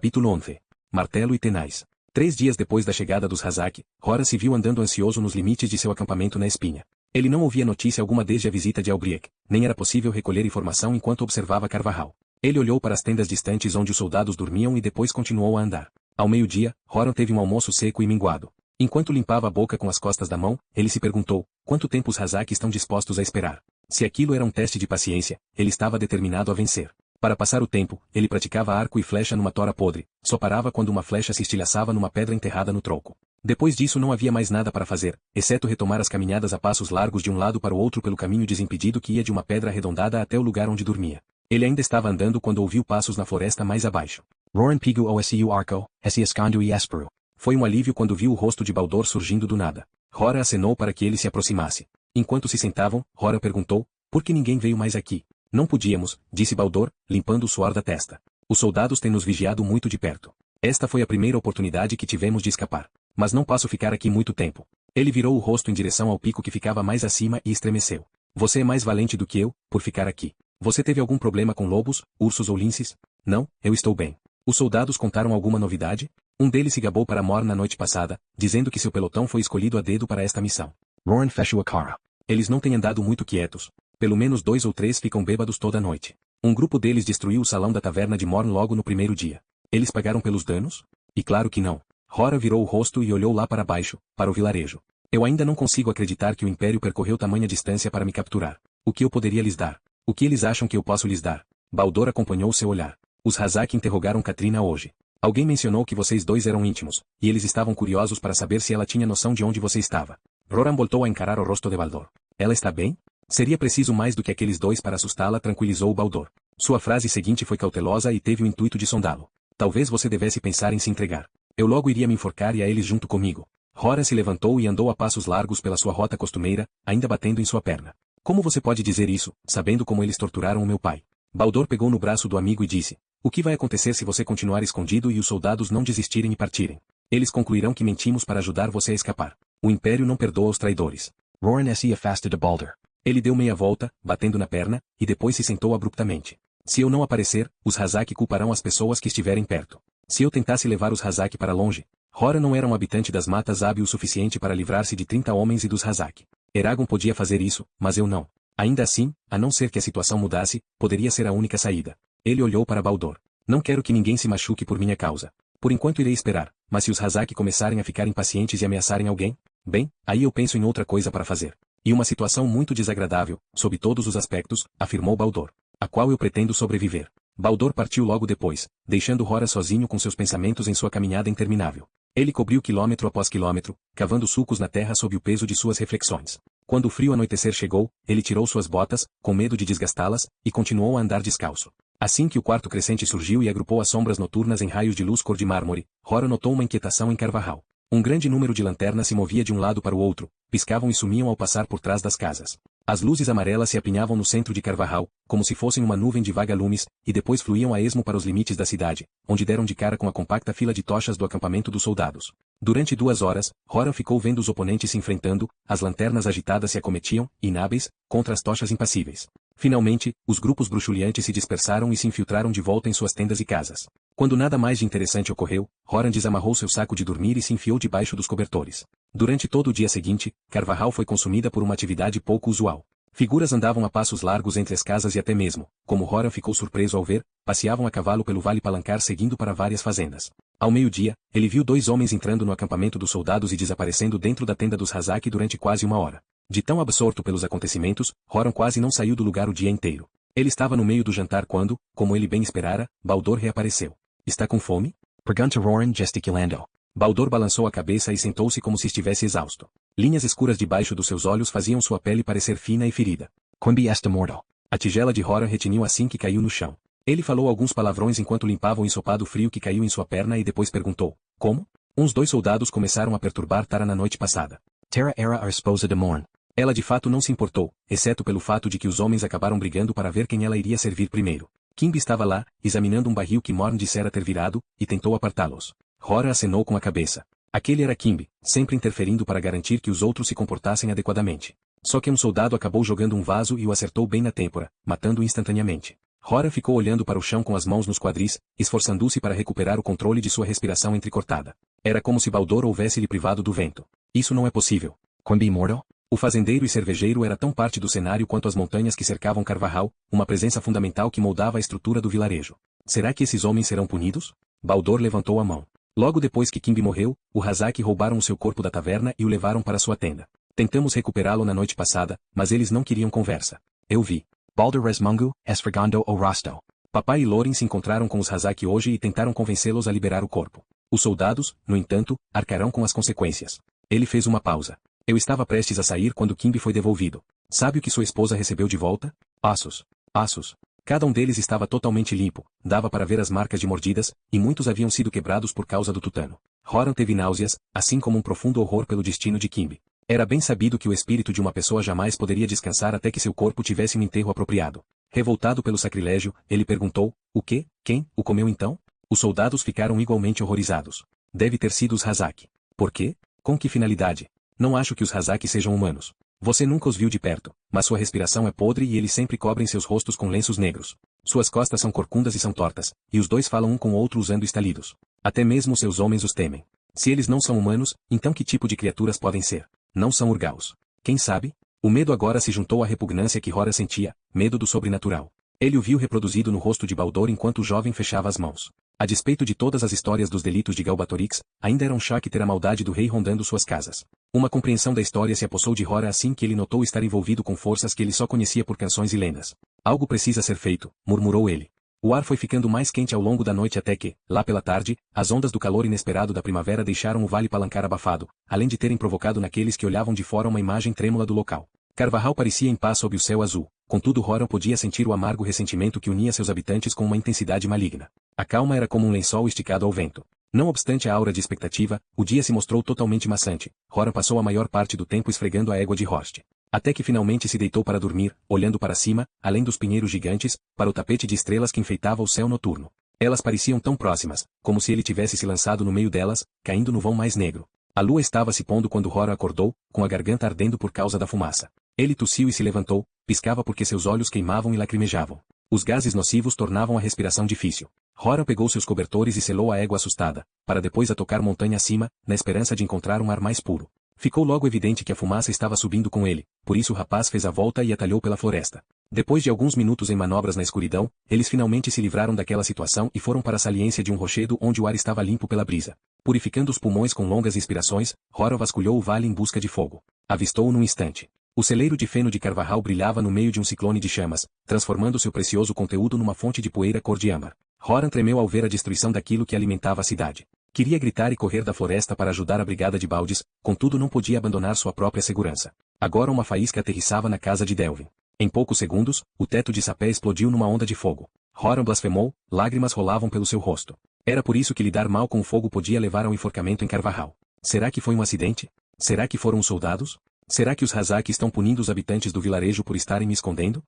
Capítulo 11. Martelo e Tenaz. 3 dias depois da chegada dos Hazak, Horan se viu andando ansioso nos limites de seu acampamento na Espinha. Ele não ouvia notícia alguma desde a visita de Albriec, nem era possível recolher informação enquanto observava Carvajal. Ele olhou para as tendas distantes onde os soldados dormiam e depois continuou a andar. Ao meio-dia, Horan teve um almoço seco e minguado. Enquanto limpava a boca com as costas da mão, ele se perguntou, quanto tempo os Hazak estão dispostos a esperar? Se aquilo era um teste de paciência, ele estava determinado a vencer. Para passar o tempo, ele praticava arco e flecha numa tora podre, só parava quando uma flecha se estilhaçava numa pedra enterrada no tronco. Depois disso não havia mais nada para fazer, exceto retomar as caminhadas a passos largos de um lado para o outro pelo caminho desimpedido que ia de uma pedra arredondada até o lugar onde dormia. Ele ainda estava andando quando ouviu passos na floresta mais abaixo. Roran pigu osu arco, esse escandu e espero. Foi um alívio quando viu o rosto de Baldur surgindo do nada. Horan acenou para que ele se aproximasse. Enquanto se sentavam, Horan perguntou, por que ninguém veio mais aqui? Não podíamos, disse Baldur, limpando o suor da testa. Os soldados têm nos vigiado muito de perto. Esta foi a primeira oportunidade que tivemos de escapar. Mas não posso ficar aqui muito tempo. Ele virou o rosto em direção ao pico que ficava mais acima e estremeceu. Você é mais valente do que eu, por ficar aqui. Você teve algum problema com lobos, ursos ou linces? Não, eu estou bem. Os soldados contaram alguma novidade? Um deles se gabou para Mor na noite passada, dizendo que seu pelotão foi escolhido a dedo para esta missão. Roran fechou a cara. Eles não têm andado muito quietos. Pelo menos 2 ou 3 ficam bêbados toda noite. Um grupo deles destruiu o salão da taverna de Morn logo no primeiro dia. Eles pagaram pelos danos? E claro que não. Horan virou o rosto e olhou lá para baixo, para o vilarejo. Eu ainda não consigo acreditar que o Império percorreu tamanha distância para me capturar. O que eu poderia lhes dar? O que eles acham que eu posso lhes dar? Baldur acompanhou seu olhar. Os Hazak interrogaram Katrina hoje. Alguém mencionou que vocês dois eram íntimos, e eles estavam curiosos para saber se ela tinha noção de onde você estava. Roran voltou a encarar o rosto de Baldur. Ela está bem? Seria preciso mais do que aqueles dois para assustá-la, tranquilizou Baldur. Sua frase seguinte foi cautelosa e teve o intuito de sondá-lo. Talvez você devesse pensar em se entregar. Eu logo iria me enforcar e a eles junto comigo. Horan se levantou e andou a passos largos pela sua rota costumeira, ainda batendo em sua perna. Como você pode dizer isso, sabendo como eles torturaram o meu pai? Baldur pegou no braço do amigo e disse, o que vai acontecer se você continuar escondido e os soldados não desistirem e partirem? Eles concluirão que mentimos para ajudar você a escapar. O Império não perdoa os traidores. Roran se afastou de Baldur. Ele deu meia volta, batendo na perna, e depois se sentou abruptamente. Se eu não aparecer, os Hazak culparão as pessoas que estiverem perto. Se eu tentasse levar os Hazak para longe, Horan não era um habitante das matas hábil o suficiente para livrar-se de 30 homens e dos Hazak. Eragon podia fazer isso, mas eu não. Ainda assim, a não ser que a situação mudasse, poderia ser a única saída. Ele olhou para Baldur. Não quero que ninguém se machuque por minha causa. Por enquanto irei esperar, mas se os Hazak começarem a ficar impacientes e ameaçarem alguém, bem, aí eu penso em outra coisa para fazer. E uma situação muito desagradável, sob todos os aspectos, afirmou Baldur, a qual eu pretendo sobreviver. Baldur partiu logo depois, deixando Horan sozinho com seus pensamentos em sua caminhada interminável. Ele cobriu quilômetro após quilômetro, cavando sulcos na terra sob o peso de suas reflexões. Quando o frio anoitecer chegou, ele tirou suas botas, com medo de desgastá-las, e continuou a andar descalço. Assim que o quarto crescente surgiu e agrupou as sombras noturnas em raios de luz cor de mármore, Horan notou uma inquietação em Carvajal. Um grande número de lanternas se movia de um lado para o outro, piscavam e sumiam ao passar por trás das casas. As luzes amarelas se apinhavam no centro de Carvajal, como se fossem uma nuvem de vagalumes, e depois fluíam a esmo para os limites da cidade, onde deram de cara com a compacta fila de tochas do acampamento dos soldados. Durante 2 horas, Horan ficou vendo os oponentes se enfrentando, as lanternas agitadas se acometiam, inábeis, contra as tochas impassíveis. Finalmente, os grupos bruxuleantes se dispersaram e se infiltraram de volta em suas tendas e casas. Quando nada mais de interessante ocorreu, Horan desamarrou seu saco de dormir e se enfiou debaixo dos cobertores. Durante todo o dia seguinte, Carvajal foi consumida por uma atividade pouco usual. Figuras andavam a passos largos entre as casas e até mesmo, como Horan ficou surpreso ao ver, passeavam a cavalo pelo vale Palancar seguindo para várias fazendas. Ao meio-dia, ele viu 2 homens entrando no acampamento dos soldados e desaparecendo dentro da tenda dos Hazak durante quase 1 hora. De tão absorto pelos acontecimentos, Horan quase não saiu do lugar o dia inteiro. Ele estava no meio do jantar quando, como ele bem esperara, Baldur reapareceu. Está com fome? Pergunta Roran gesticulando. Baldur balançou a cabeça e sentou-se como se estivesse exausto. Linhas escuras debaixo dos seus olhos faziam sua pele parecer fina e ferida. Quimby esta morto. A tigela de Horan retiniu assim que caiu no chão. Ele falou alguns palavrões enquanto limpava o ensopado frio que caiu em sua perna e depois perguntou, como? Uns 2 soldados começaram a perturbar Tara na noite passada. Tara era a esposa de Morn. Ela de fato não se importou, exceto pelo fato de que os homens acabaram brigando para ver quem ela iria servir primeiro. Quimby estava lá, examinando um barril que Morn dissera ter virado, e tentou apartá-los. Horan acenou com a cabeça. Aquele era Quimby, sempre interferindo para garantir que os outros se comportassem adequadamente. Só que um soldado acabou jogando um vaso e o acertou bem na têmpora, matando-o instantaneamente. Hora ficou olhando para o chão com as mãos nos quadris, esforçando-se para recuperar o controle de sua respiração entrecortada. Era como se Baldur houvesse lhe privado do vento. Isso não é possível. Quimby mortal? O fazendeiro e cervejeiro era tão parte do cenário quanto as montanhas que cercavam Carvajal, uma presença fundamental que moldava a estrutura do vilarejo. Será que esses homens serão punidos? Baldur levantou a mão. Logo depois que Quimby morreu, o Razak roubaram o seu corpo da taverna e o levaram para sua tenda. Tentamos recuperá-lo na noite passada, mas eles não queriam conversa. Eu vi. Baldur resmungo, esfregando o rosto. Papai e Loren se encontraram com os Razak hoje e tentaram convencê-los a liberar o corpo. Os soldados, no entanto, arcarão com as consequências. Ele fez uma pausa. Eu estava prestes a sair quando Quimby foi devolvido. Sabe o que sua esposa recebeu de volta? Ossos. Ossos. Cada um deles estava totalmente limpo, dava para ver as marcas de mordidas, e muitos haviam sido quebrados por causa do tutano. Horan teve náuseas, assim como um profundo horror pelo destino de Quimby. Era bem sabido que o espírito de uma pessoa jamais poderia descansar até que seu corpo tivesse um enterro apropriado. Revoltado pelo sacrilégio, ele perguntou, o quê? Quem o comeu então? Os soldados ficaram igualmente horrorizados. Deve ter sido os Razak. Por quê? Com que finalidade? Não acho que os Razak sejam humanos. Você nunca os viu de perto, mas sua respiração é podre e eles sempre cobrem seus rostos com lenços negros. Suas costas são corcundas e são tortas, e os dois falam um com o outro usando estalidos. Até mesmo seus homens os temem. Se eles não são humanos, então que tipo de criaturas podem ser? Não são urgaus. Quem sabe? O medo agora se juntou à repugnância que Hora sentia, medo do sobrenatural. Ele o viu reproduzido no rosto de Baldur enquanto o jovem fechava as mãos. A despeito de todas as histórias dos delitos de Galbatorix, ainda era um choque ter a maldade do rei rondando suas casas. Uma compreensão da história se apossou de Hora assim que ele notou estar envolvido com forças que ele só conhecia por canções e lendas. Algo precisa ser feito, murmurou ele. O ar foi ficando mais quente ao longo da noite até que, lá pela tarde, as ondas do calor inesperado da primavera deixaram o vale Palancar abafado, além de terem provocado naqueles que olhavam de fora uma imagem trêmula do local. Carvajal parecia em paz sob o céu azul, contudo Horan podia sentir o amargo ressentimento que unia seus habitantes com uma intensidade maligna. A calma era como um lençol esticado ao vento. Não obstante a aura de expectativa, o dia se mostrou totalmente maçante. Horan passou a maior parte do tempo esfregando a égua de Horst. Até que finalmente se deitou para dormir, olhando para cima, além dos pinheiros gigantes, para o tapete de estrelas que enfeitava o céu noturno. Elas pareciam tão próximas, como se ele tivesse se lançado no meio delas, caindo no vão mais negro. A lua estava se pondo quando Horan acordou, com a garganta ardendo por causa da fumaça. Ele tossiu e se levantou, piscava porque seus olhos queimavam e lacrimejavam. Os gases nocivos tornavam a respiração difícil. Horan pegou seus cobertores e selou a égua assustada, para depois a tocar montanha acima, na esperança de encontrar um ar mais puro. Ficou logo evidente que a fumaça estava subindo com ele, por isso o rapaz fez a volta e atalhou pela floresta. Depois de alguns minutos em manobras na escuridão, eles finalmente se livraram daquela situação e foram para a saliência de um rochedo onde o ar estava limpo pela brisa. Purificando os pulmões com longas inspirações, Horan vasculhou o vale em busca de fogo. Avistou-o num instante. O celeiro de feno de Carvajal brilhava no meio de um ciclone de chamas, transformando seu precioso conteúdo numa fonte de poeira cor de âmbar. Horan tremeu ao ver a destruição daquilo que alimentava a cidade. Queria gritar e correr da floresta para ajudar a brigada de baldes, contudo não podia abandonar sua própria segurança. Agora uma faísca aterrissava na casa de Delvin. Em poucos segundos, o teto de sapé explodiu numa onda de fogo. Horan blasfemou, lágrimas rolavam pelo seu rosto. Era por isso que lidar mal com o fogo podia levar ao enforcamento em Carvajal. Será que foi um acidente? Será que foram os soldados? Será que os Razak estão punindo os habitantes do vilarejo por estarem me escondendo?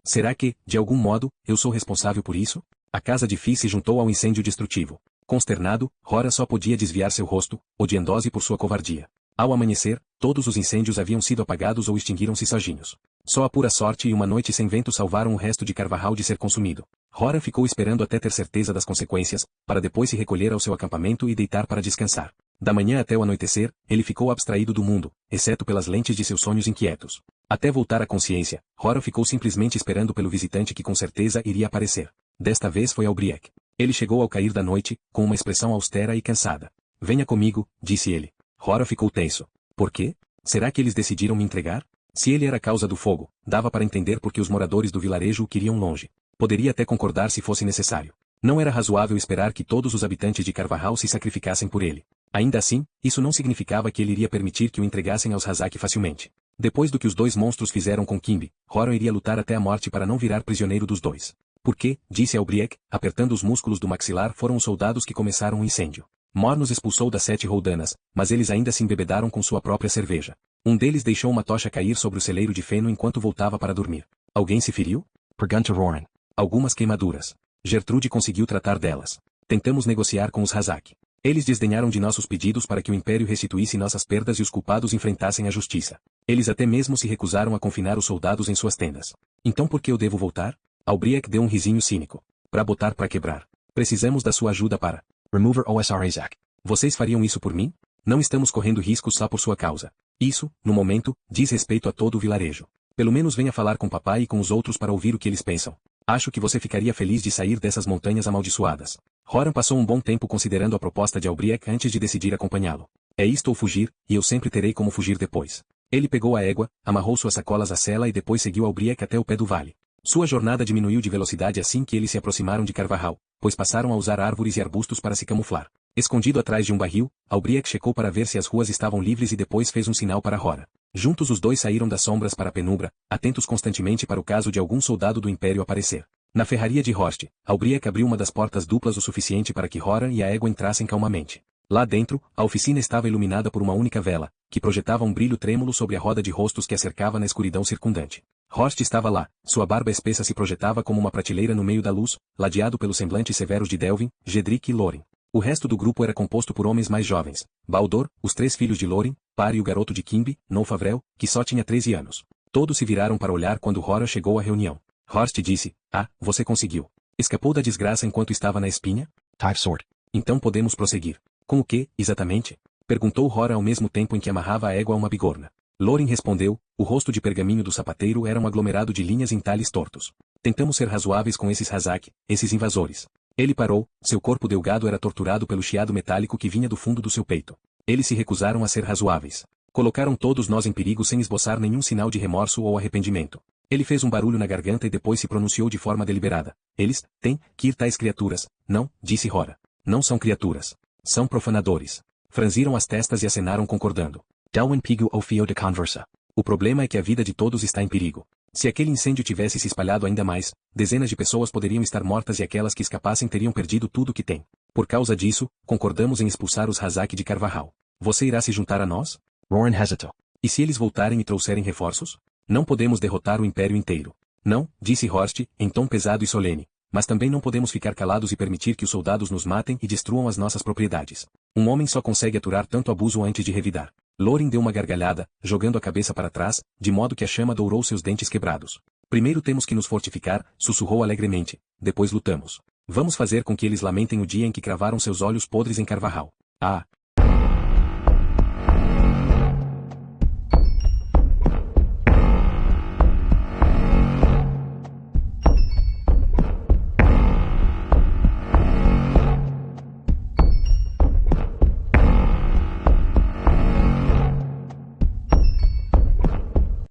Será que, de algum modo, eu sou responsável por isso? A casa de Fi se juntou ao incêndio destrutivo. Consternado, Horan só podia desviar seu rosto, odiando-se por sua covardia. Ao amanhecer, todos os incêndios haviam sido apagados ou extinguiram-se sozinhos. Só a pura sorte e uma noite sem vento salvaram o resto de Carvajal de ser consumido. Horan ficou esperando até ter certeza das consequências, para depois se recolher ao seu acampamento e deitar para descansar. Da manhã até o anoitecer, ele ficou abstraído do mundo, exceto pelas lentes de seus sonhos inquietos. Até voltar à consciência, Horan ficou simplesmente esperando pelo visitante que com certeza iria aparecer. Desta vez foi Albriec. Ele chegou ao cair da noite, com uma expressão austera e cansada. Venha comigo, disse ele. Horan ficou tenso. Por quê? Será que eles decidiram me entregar? Se ele era a causa do fogo, dava para entender por que os moradores do vilarejo o queriam longe. Poderia até concordar se fosse necessário. Não era razoável esperar que todos os habitantes de Carvajal se sacrificassem por ele. Ainda assim, isso não significava que ele iria permitir que o entregassem aos Razak facilmente. Depois do que os dois monstros fizeram com Quimby, Horan iria lutar até a morte para não virar prisioneiro dos dois. Porque, disse Albriec, apertando os músculos do maxilar, foram os soldados que começaram o incêndio. Mor nos expulsou das 7 roldanas, mas eles ainda se embebedaram com sua própria cerveja. Um deles deixou uma tocha cair sobre o celeiro de feno enquanto voltava para dormir. Alguém se feriu? Pergunta Roran. Algumas queimaduras. Gertrude conseguiu tratar delas. Tentamos negociar com os Razak. Eles desdenharam de nossos pedidos para que o Império restituísse nossas perdas e os culpados enfrentassem a justiça. Eles até mesmo se recusaram a confinar os soldados em suas tendas. Então por que eu devo voltar? Albriac deu um risinho cínico. Para botar para quebrar. Precisamos da sua ajuda para... Remover OSR Isaac. Vocês fariam isso por mim? Não estamos correndo riscos só por sua causa. Isso, no momento, diz respeito a todo o vilarejo. Pelo menos venha falar com papai e com os outros para ouvir o que eles pensam. Acho que você ficaria feliz de sair dessas montanhas amaldiçoadas. Horan passou um bom tempo considerando a proposta de Albriac antes de decidir acompanhá-lo. É isto ou fugir, e eu sempre terei como fugir depois. Ele pegou a égua, amarrou suas sacolas à sela e depois seguiu Albriac até o pé do vale. Sua jornada diminuiu de velocidade assim que eles se aproximaram de Carvajal, pois passaram a usar árvores e arbustos para se camuflar. Escondido atrás de um barril, Albriac checou para ver se as ruas estavam livres e depois fez um sinal para Horan. Juntos os dois saíram das sombras para a penumbra, atentos constantemente para o caso de algum soldado do Império aparecer. Na ferraria de Horst, Albriac abriu uma das portas duplas o suficiente para que Horan e a égua entrassem calmamente. Lá dentro, a oficina estava iluminada por uma única vela, que projetava um brilho trêmulo sobre a roda de rostos que a cercava na escuridão circundante. Horst estava lá, sua barba espessa se projetava como uma prateleira no meio da luz, ladeado pelos semblantes severos de Delvin, Jedrick e Loren. O resto do grupo era composto por homens mais jovens. Baldor, os 3 filhos de Loren, Par e o garoto de Kimby, Nofavrel, que só tinha 13 anos. Todos se viraram para olhar quando Horan chegou à reunião. Horst disse, você conseguiu. Escapou da desgraça enquanto estava na espinha? Type Sword. Então podemos prosseguir. Com o que, exatamente? Perguntou Horan ao mesmo tempo em que amarrava a égua a uma bigorna. Loren respondeu, o rosto de pergaminho do sapateiro era um aglomerado de linhas em talhes tortos. Tentamos ser razoáveis com esses Hazak, esses invasores. Ele parou, seu corpo delgado era torturado pelo chiado metálico que vinha do fundo do seu peito. Eles se recusaram a ser razoáveis. Colocaram todos nós em perigo sem esboçar nenhum sinal de remorso ou arrependimento. Ele fez um barulho na garganta e depois se pronunciou de forma deliberada. Eles, têm que ir tais criaturas. Não, disse Horan. Não são criaturas. São profanadores. Franziram as testas e acenaram concordando. Delwyn Pigu o fio de conversa. O problema é que a vida de todos está em perigo. Se aquele incêndio tivesse se espalhado ainda mais, dezenas de pessoas poderiam estar mortas e aquelas que escapassem teriam perdido tudo o que têm. Por causa disso, concordamos em expulsar os Hazak de Carvajal. Você irá se juntar a nós? Roran hesitou. E se eles voltarem e trouxerem reforços? Não podemos derrotar o Império inteiro. Não, disse Horst, em tom pesado e solene. Mas também não podemos ficar calados e permitir que os soldados nos matem e destruam as nossas propriedades. Um homem só consegue aturar tanto abuso antes de revidar. Loren deu uma gargalhada, jogando a cabeça para trás, de modo que a chama dourou seus dentes quebrados. Primeiro temos que nos fortificar, sussurrou alegremente. Depois lutamos. Vamos fazer com que eles lamentem o dia em que cravaram seus olhos podres em Carvajal.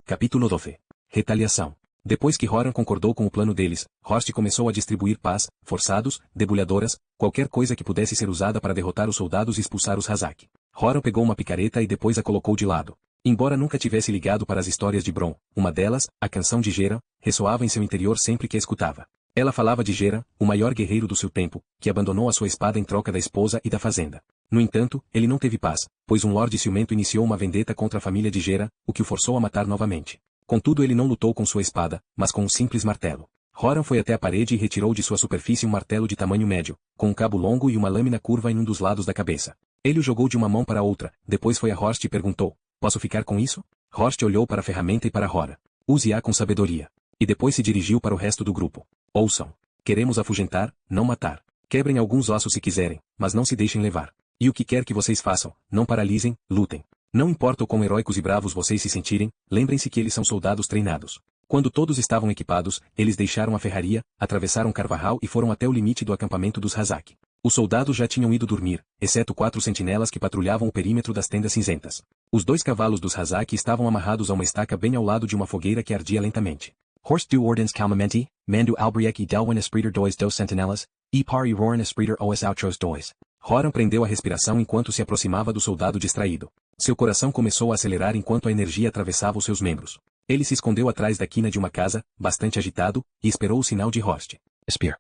Capítulo 12. Retaliação. Depois que Horan concordou com o plano deles, Horst começou a distribuir pás, forçados, debulhadoras, qualquer coisa que pudesse ser usada para derrotar os soldados e expulsar os Hazak. Horan pegou uma picareta e depois a colocou de lado. Embora nunca tivesse ligado para as histórias de Bron, uma delas, a canção de Gera, ressoava em seu interior sempre que a escutava. Ela falava de Gera, o maior guerreiro do seu tempo, que abandonou a sua espada em troca da esposa e da fazenda. No entanto, ele não teve paz, pois um lorde ciumento iniciou uma vendetta contra a família de Gera, o que o forçou a matar novamente. Contudo ele não lutou com sua espada, mas com um simples martelo. Horan foi até a parede e retirou de sua superfície um martelo de tamanho médio, com um cabo longo e uma lâmina curva em um dos lados da cabeça. Ele o jogou de uma mão para a outra, depois foi a Horst e perguntou, posso ficar com isso? Horst olhou para a ferramenta e para Horan. Use-a com sabedoria. E depois se dirigiu para o resto do grupo. Ouçam. Queremos afugentar, não matar. Quebrem alguns ossos se quiserem, mas não se deixem levar. E o que quer que vocês façam, não paralisem, lutem. Não importa o quão heróicos e bravos vocês se sentirem, lembrem-se que eles são soldados treinados. Quando todos estavam equipados, eles deixaram a ferraria, atravessaram Carvajal e foram até o limite do acampamento dos Hazak. Os soldados já tinham ido dormir, exceto 4 sentinelas que patrulhavam o perímetro das tendas cinzentas. Os 2 cavalos dos Hazak estavam amarrados a uma estaca bem ao lado de uma fogueira que ardia lentamente. Horst du ordens calmamente, mando Albriac e Delwyn esprider dos sentinelas, e par e Roran esprider os outros dois. Horan prendeu a respiração enquanto se aproximava do soldado distraído. Seu coração começou a acelerar enquanto a energia atravessava os seus membros. Ele se escondeu atrás da quina de uma casa, bastante agitado, e esperou o sinal de Horst. Spear.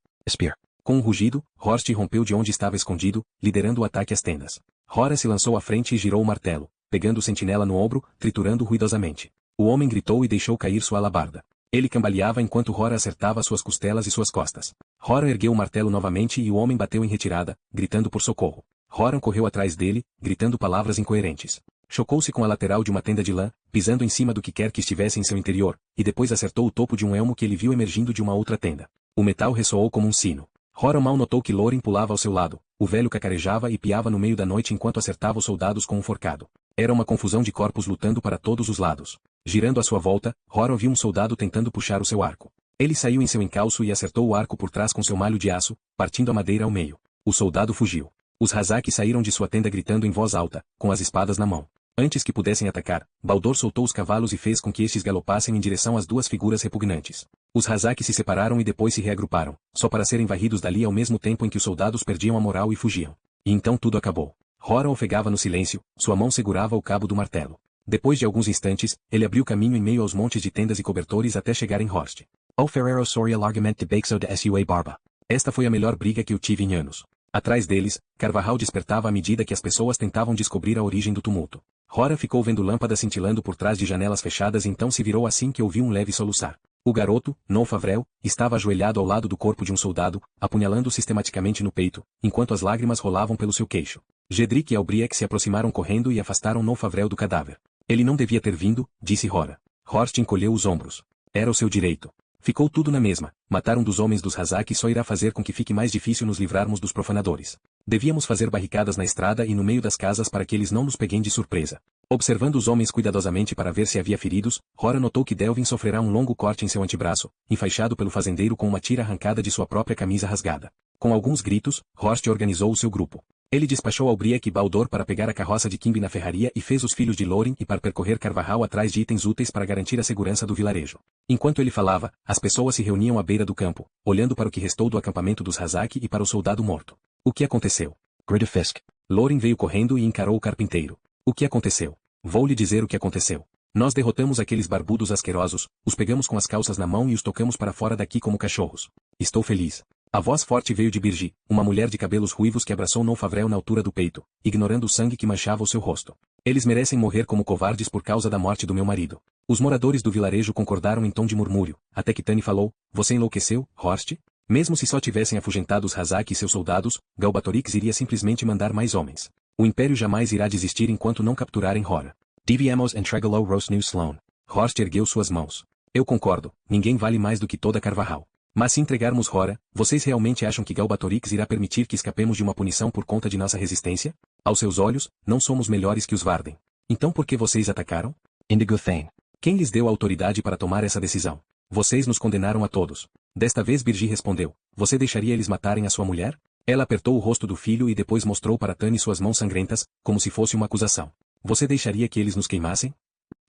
Com um rugido, Horst rompeu de onde estava escondido, liderando o ataque às tendas. Horan se lançou à frente e girou o martelo, pegando o sentinela no ombro, triturando ruidosamente. O homem gritou e deixou cair sua alabarda. Ele cambaleava enquanto Horan acertava suas costelas e suas costas. Horan ergueu o martelo novamente e o homem bateu em retirada, gritando por socorro. Horan correu atrás dele, gritando palavras incoerentes. Chocou-se com a lateral de uma tenda de lã, pisando em cima do que quer que estivesse em seu interior, e depois acertou o topo de um elmo que ele viu emergindo de uma outra tenda. O metal ressoou como um sino. Horan mal notou que Loren pulava ao seu lado. O velho cacarejava e piava no meio da noite enquanto acertava os soldados com um forcado. Era uma confusão de corpos lutando para todos os lados. Girando à sua volta, Horan viu um soldado tentando puxar o seu arco. Ele saiu em seu encalço e acertou o arco por trás com seu malho de aço, partindo a madeira ao meio. O soldado fugiu. Os Hazaki saíram de sua tenda gritando em voz alta, com as espadas na mão. Antes que pudessem atacar, Baldur soltou os cavalos e fez com que estes galopassem em direção às duas figuras repugnantes. Os Hazaki se separaram e depois se reagruparam, só para serem varridos dali ao mesmo tempo em que os soldados perdiam a moral e fugiam. E então tudo acabou. Horan ofegava no silêncio, sua mão segurava o cabo do martelo. Depois de alguns instantes, ele abriu caminho em meio aos montes de tendas e cobertores até chegar em Horst. O Ferrero Soria largamente de Bexo de Sua Barba. Esta foi a melhor briga que eu tive em anos. Atrás deles, Carvajal despertava à medida que as pessoas tentavam descobrir a origem do tumulto. Horan ficou vendo lâmpadas cintilando por trás de janelas fechadas e então se virou assim que ouviu um leve soluçar. O garoto, Nonfavrel, estava ajoelhado ao lado do corpo de um soldado, apunhalando sistematicamente no peito, enquanto as lágrimas rolavam pelo seu queixo. Jedrick e Albriec se aproximaram correndo e afastaram Nonfavrel do cadáver. Ele não devia ter vindo, disse Horan. Horst encolheu os ombros. Era o seu direito. Ficou tudo na mesma. Matar um dos homens dos Hazaki só irá fazer com que fique mais difícil nos livrarmos dos profanadores. Devíamos fazer barricadas na estrada e no meio das casas para que eles não nos peguem de surpresa. Observando os homens cuidadosamente para ver se havia feridos, Horan notou que Delvin sofrerá um longo corte em seu antebraço, enfaixado pelo fazendeiro com uma tira arrancada de sua própria camisa rasgada. Com alguns gritos, Horst organizou o seu grupo. Ele despachou Albriec e Baldur para pegar a carroça de Kimby na ferraria e fez os filhos de Loren e para percorrer Carvajal atrás de itens úteis para garantir a segurança do vilarejo. Enquanto ele falava, as pessoas se reuniam à beira do campo, olhando para o que restou do acampamento dos Hazaki e para o soldado morto. O que aconteceu? Grita Fisk. Loren veio correndo e encarou o carpinteiro. O que aconteceu? Vou lhe dizer o que aconteceu. Nós derrotamos aqueles barbudos asquerosos, os pegamos com as calças na mão e os tocamos para fora daqui como cachorros. Estou feliz. A voz forte veio de Birgi, uma mulher de cabelos ruivos que abraçou Nonfavrel na altura do peito, ignorando o sangue que manchava o seu rosto. Eles merecem morrer como covardes por causa da morte do meu marido. Os moradores do vilarejo concordaram em tom de murmúrio, até que Tani falou, você enlouqueceu, Horst? Mesmo se só tivessem afugentado os Hazaki e seus soldados, Galbatorix iria simplesmente mandar mais homens. O Império jamais irá desistir enquanto não capturarem Horan. Deviemos entregá-lo Ross New Sloan. Horst ergueu suas mãos. Eu concordo, ninguém vale mais do que toda Carvajal. Mas se entregarmos Horan, vocês realmente acham que Galbatorix irá permitir que escapemos de uma punição por conta de nossa resistência? Aos seus olhos, não somos melhores que os Varden. Então por que vocês atacaram? Indigo Thane. Quem lhes deu a autoridade para tomar essa decisão? Vocês nos condenaram a todos. Desta vez Birgi respondeu, você deixaria eles matarem a sua mulher? Ela apertou o rosto do filho e depois mostrou para Tani suas mãos sangrentas, como se fosse uma acusação. Você deixaria que eles nos queimassem?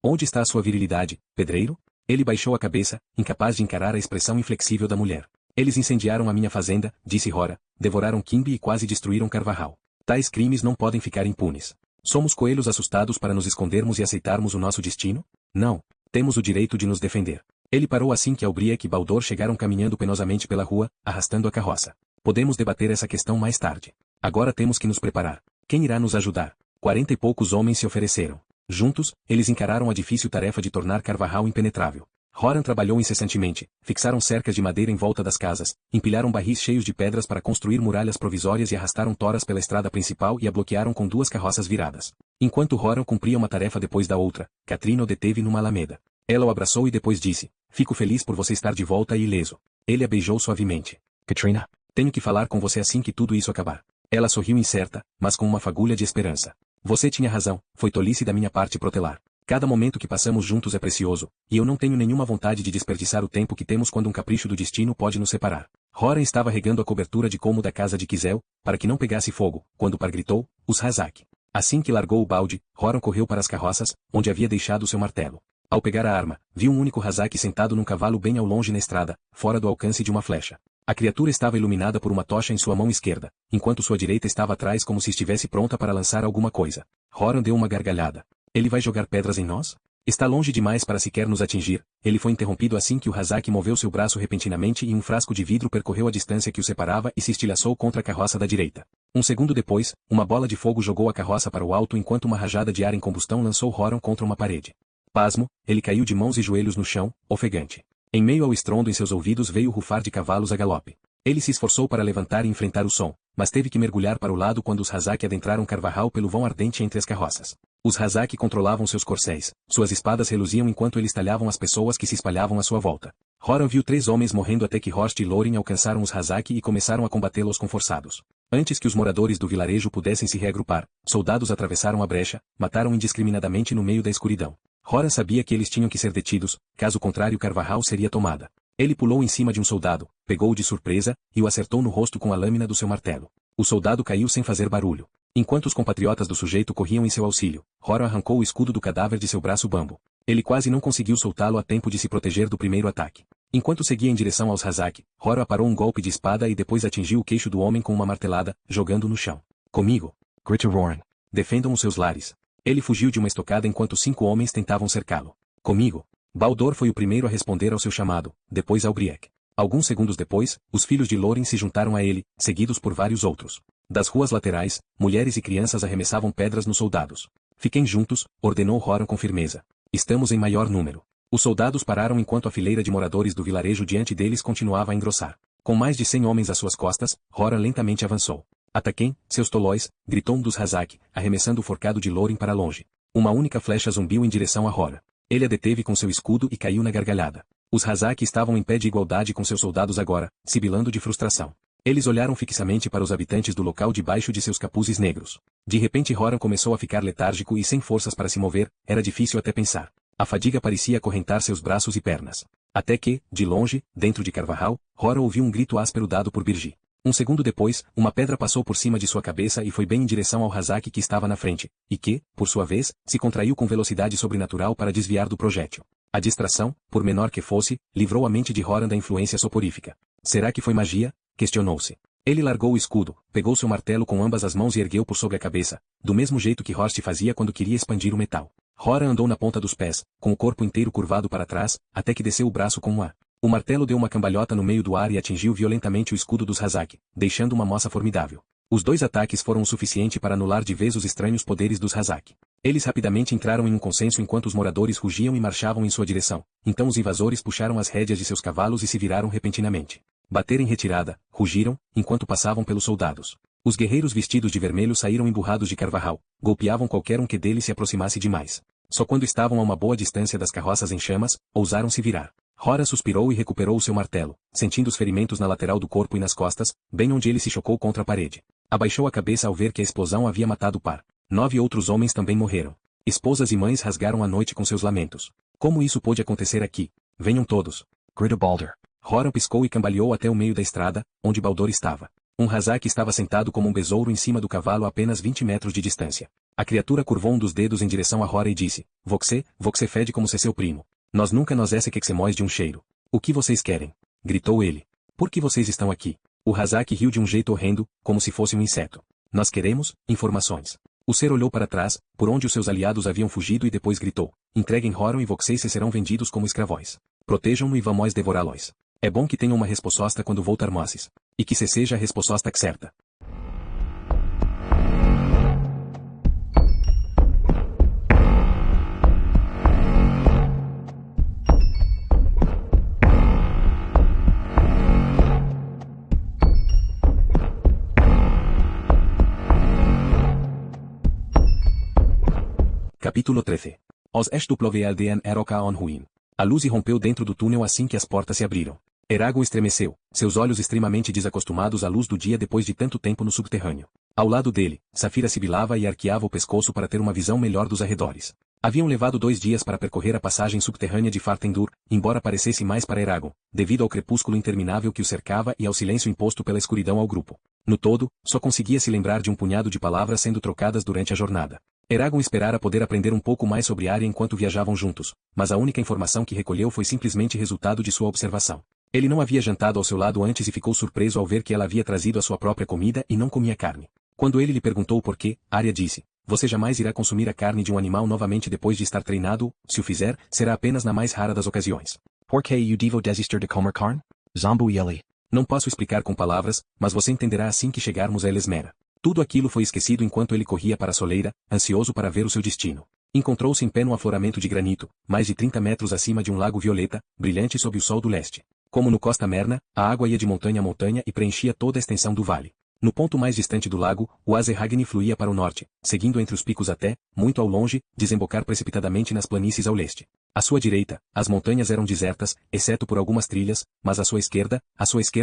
Onde está a sua virilidade, pedreiro? Ele baixou a cabeça, incapaz de encarar a expressão inflexível da mulher. Eles incendiaram a minha fazenda, disse Horan, devoraram Kimby e quase destruíram Carvajal. Tais crimes não podem ficar impunes. Somos coelhos assustados para nos escondermos e aceitarmos o nosso destino? Não. Temos o direito de nos defender. Ele parou assim que Albriec e Baldur chegaram caminhando penosamente pela rua, arrastando a carroça. Podemos debater essa questão mais tarde. Agora temos que nos preparar. Quem irá nos ajudar? 40 e poucos homens se ofereceram. Juntos, eles encararam a difícil tarefa de tornar Carvajal impenetrável. Horan trabalhou incessantemente, fixaram cercas de madeira em volta das casas, empilharam barris cheios de pedras para construir muralhas provisórias e arrastaram toras pela estrada principal e a bloquearam com 2 carroças viradas. Enquanto Horan cumpria uma tarefa depois da outra, Katrina o deteve numa alameda. Ela o abraçou e depois disse, fico feliz por você estar de volta e ileso. Ele a beijou suavemente. Katrina, tenho que falar com você assim que tudo isso acabar. Ela sorriu incerta, mas com uma fagulha de esperança. Você tinha razão, foi tolice da minha parte protelar. Cada momento que passamos juntos é precioso, e eu não tenho nenhuma vontade de desperdiçar o tempo que temos quando um capricho do destino pode nos separar. Horan estava regando a cobertura de colmo da casa de Kizel, para que não pegasse fogo, quando Par gritou, os Hazak. Assim que largou o balde, Horan correu para as carroças, onde havia deixado seu martelo. Ao pegar a arma, viu um único Hazak sentado num cavalo bem ao longe na estrada, fora do alcance de uma flecha. A criatura estava iluminada por uma tocha em sua mão esquerda, enquanto sua direita estava atrás como se estivesse pronta para lançar alguma coisa. Horan deu uma gargalhada. Ele vai jogar pedras em nós? Está longe demais para sequer nos atingir. Ele foi interrompido assim que o Hazak moveu seu braço repentinamente e um frasco de vidro percorreu a distância que o separava e se estilhaçou contra a carroça da direita. Um segundo depois, uma bola de fogo jogou a carroça para o alto enquanto uma rajada de ar em combustão lançou Horan contra uma parede. Pasmo, ele caiu de mãos e joelhos no chão, ofegante. Em meio ao estrondo em seus ouvidos veio o rufar de cavalos a galope. Ele se esforçou para levantar e enfrentar o som, mas teve que mergulhar para o lado quando os Hazak adentraram Carvajal pelo vão ardente entre as carroças. Os Hazak controlavam seus corcéis, suas espadas reluziam enquanto eles talhavam as pessoas que se espalhavam à sua volta. Horan viu 3 homens morrendo até que Horst e Loren alcançaram os Hazak e começaram a combatê-los com forçados. Antes que os moradores do vilarejo pudessem se reagrupar, soldados atravessaram a brecha, mataram indiscriminadamente no meio da escuridão. Horan sabia que eles tinham que ser detidos, caso contrário Carvajal seria tomada. Ele pulou em cima de um soldado, pegou-o de surpresa, e o acertou no rosto com a lâmina do seu martelo. O soldado caiu sem fazer barulho. Enquanto os compatriotas do sujeito corriam em seu auxílio, Horan arrancou o escudo do cadáver de seu braço bambo. Ele quase não conseguiu soltá-lo a tempo de se proteger do primeiro ataque. Enquanto seguia em direção aos Hazak, Horan aparou um golpe de espada e depois atingiu o queixo do homem com uma martelada, jogando-o no chão. Comigo! Gritou Horan. Defendam os seus lares. Ele fugiu de uma estocada enquanto 5 homens tentavam cercá-lo. Comigo! Baldur foi o primeiro a responder ao seu chamado, depois Albriec. Alguns segundos depois, os filhos de Loren se juntaram a ele, seguidos por vários outros. Das ruas laterais, mulheres e crianças arremessavam pedras nos soldados. Fiquem juntos, ordenou Horan com firmeza. Estamos em maior número. Os soldados pararam enquanto a fileira de moradores do vilarejo diante deles continuava a engrossar. Com mais de 100 homens às suas costas, Horan lentamente avançou. Ataquem, seus tolóis, gritou um dos Hazak, arremessando o forcado de Loren para longe. Uma única flecha zumbiu em direção a Horan. Ele a deteve com seu escudo e caiu na gargalhada. Os Hazak estavam em pé de igualdade com seus soldados agora, sibilando de frustração. Eles olharam fixamente para os habitantes do local debaixo de seus capuzes negros. De repente Horan começou a ficar letárgico e sem forças para se mover, era difícil até pensar. A fadiga parecia acorrentar seus braços e pernas. Até que, de longe, dentro de Carvajal, Horan ouviu um grito áspero dado por Birgi. Um segundo depois, uma pedra passou por cima de sua cabeça e foi bem em direção ao Hazak que estava na frente, e que, por sua vez, se contraiu com velocidade sobrenatural para desviar do projétil. A distração, por menor que fosse, livrou a mente de Horan da influência soporífica. Será que foi magia? Questionou-se. Ele largou o escudo, pegou seu martelo com ambas as mãos e ergueu por sobre a cabeça, do mesmo jeito que Horst fazia quando queria expandir o metal. Horan andou na ponta dos pés, com o corpo inteiro curvado para trás, até que desceu o braço com um A. O martelo deu uma cambalhota no meio do ar e atingiu violentamente o escudo dos Hazak, deixando uma moça formidável. Os 2 ataques foram o suficiente para anular de vez os estranhos poderes dos Hazak. Eles rapidamente entraram em um consenso enquanto os moradores rugiam e marchavam em sua direção. Então os invasores puxaram as rédeas de seus cavalos e se viraram repentinamente. Bateram em retirada, rugiram, enquanto passavam pelos soldados. Os guerreiros vestidos de vermelho saíram emburrados de Carvajal, golpeavam qualquer um que deles se aproximasse demais. Só quando estavam a uma boa distância das carroças em chamas, ousaram se virar. Horan suspirou e recuperou o seu martelo, sentindo os ferimentos na lateral do corpo e nas costas, bem onde ele se chocou contra a parede. Abaixou a cabeça ao ver que a explosão havia matado o par. 9 outros homens também morreram. Esposas e mães rasgaram a noite com seus lamentos. Como isso pôde acontecer aqui? Venham todos. Gritou Baldur. Horan piscou e cambaleou até o meio da estrada, onde Baldur estava. Um Hazak estava sentado como um besouro em cima do cavalo a apenas 20 metros de distância. A criatura curvou um dos dedos em direção a Horan e disse, Voxe fede como se seu primo. Nós nunca nos esse que se mois de um cheiro. O que vocês querem? Gritou ele. Por que vocês estão aqui? O Hazak riu de um jeito horrendo, como se fosse um inseto. Nós queremos informações. O ser olhou para trás, por onde os seus aliados haviam fugido e depois gritou. Entreguem Horan e vocês serão vendidos como escravos. Protejam-no e vamos devorá-los. É bom que tenham uma resposta quando voltarmos. E que se seja a resposta certa. Capítulo 13. Os estuplovealdean eroca on ruin. A luz irrompeu dentro do túnel assim que as portas se abriram. Eragon estremeceu, seus olhos extremamente desacostumados à luz do dia depois de tanto tempo no subterrâneo. Ao lado dele, Safira sibilava e arqueava o pescoço para ter uma visão melhor dos arredores. Haviam levado 2 dias para percorrer a passagem subterrânea de Fartendur, embora parecesse mais para Eragon, devido ao crepúsculo interminável que o cercava e ao silêncio imposto pela escuridão ao grupo. No todo, só conseguia se lembrar de um punhado de palavras sendo trocadas durante a jornada. Eragon esperara poder aprender um pouco mais sobre Arya enquanto viajavam juntos, mas a única informação que recolheu foi simplesmente resultado de sua observação. Ele não havia jantado ao seu lado antes e ficou surpreso ao ver que ela havia trazido a sua própria comida e não comia carne. Quando ele lhe perguntou o porquê, Arya disse, você jamais irá consumir a carne de um animal novamente depois de estar treinado, se o fizer, será apenas na mais rara das ocasiões. Por que you devo desistir de comer carne? Zambu Yeli. Não posso explicar com palavras, mas você entenderá assim que chegarmos a Elesmera. Tudo aquilo foi esquecido enquanto ele corria para a soleira, ansioso para ver o seu destino. Encontrou-se em pé num afloramento de granito, mais de 30 metros acima de um lago violeta, brilhante sob o sol do leste. Como no Costa Merna, a água ia de montanha a montanha e preenchia toda a extensão do vale. No ponto mais distante do lago, o Azerragni fluía para o norte, seguindo entre os picos até, muito ao longe, desembocar precipitadamente nas planícies ao leste. À sua direita, as montanhas eram desertas, exceto por algumas trilhas, mas à sua esquerda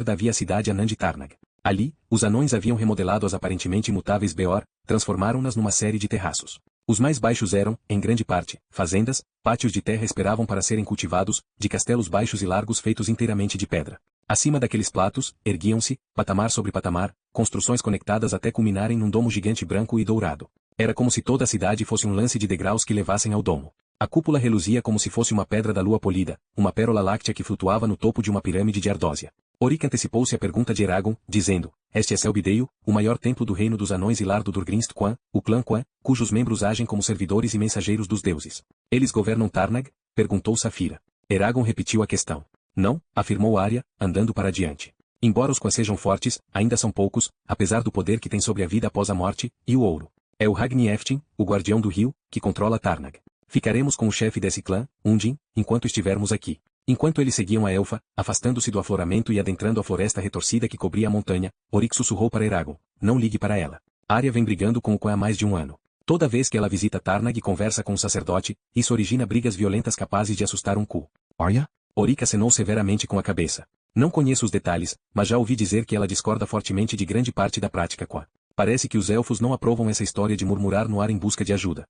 havia a cidade Anand de Tarnag. Ali, os anões haviam remodelado as aparentemente imutáveis Beor, transformaram-nas numa série de terraços. Os mais baixos eram, em grande parte, fazendas, pátios de terra esperavam para serem cultivados, de castelos baixos e largos feitos inteiramente de pedra. Acima daqueles platos, erguiam-se, patamar sobre patamar, construções conectadas até culminarem num domo gigante branco e dourado. Era como se toda a cidade fosse um lance de degraus que levassem ao domo. A cúpula reluzia como se fosse uma pedra da lua polida, uma pérola láctea que flutuava no topo de uma pirâmide de ardósia. Oric antecipou-se à pergunta de Eragon, dizendo, este é Selbideio, o maior templo do reino dos anões e lar do Durgrinst Quan, o clã Quan, cujos membros agem como servidores e mensageiros dos deuses. Eles governam Tarnag? Perguntou Saphira. Eragon repetiu a questão. Não, afirmou Arya, andando para adiante. Embora os Quan sejam fortes, ainda são poucos, apesar do poder que têm sobre a vida após a morte, e o ouro. É o Ragni Eftin, o guardião do rio, que controla Tarnag. Ficaremos com o chefe desse clã, Undin, enquanto estivermos aqui. Enquanto eles seguiam a elfa, afastando-se do afloramento e adentrando a floresta retorcida que cobria a montanha, Oric sussurrou para Eragon, não ligue para ela. Arya vem brigando com o Quan há mais de um ano. Toda vez que ela visita Tarnag e conversa com o sacerdote, isso origina brigas violentas capazes de assustar um cu. Arya? Oric acenou severamente com a cabeça. Não conheço os detalhes, mas já ouvi dizer que ela discorda fortemente de grande parte da prática Quan. Parece que os elfos não aprovam essa história de murmurar no ar em busca de ajuda.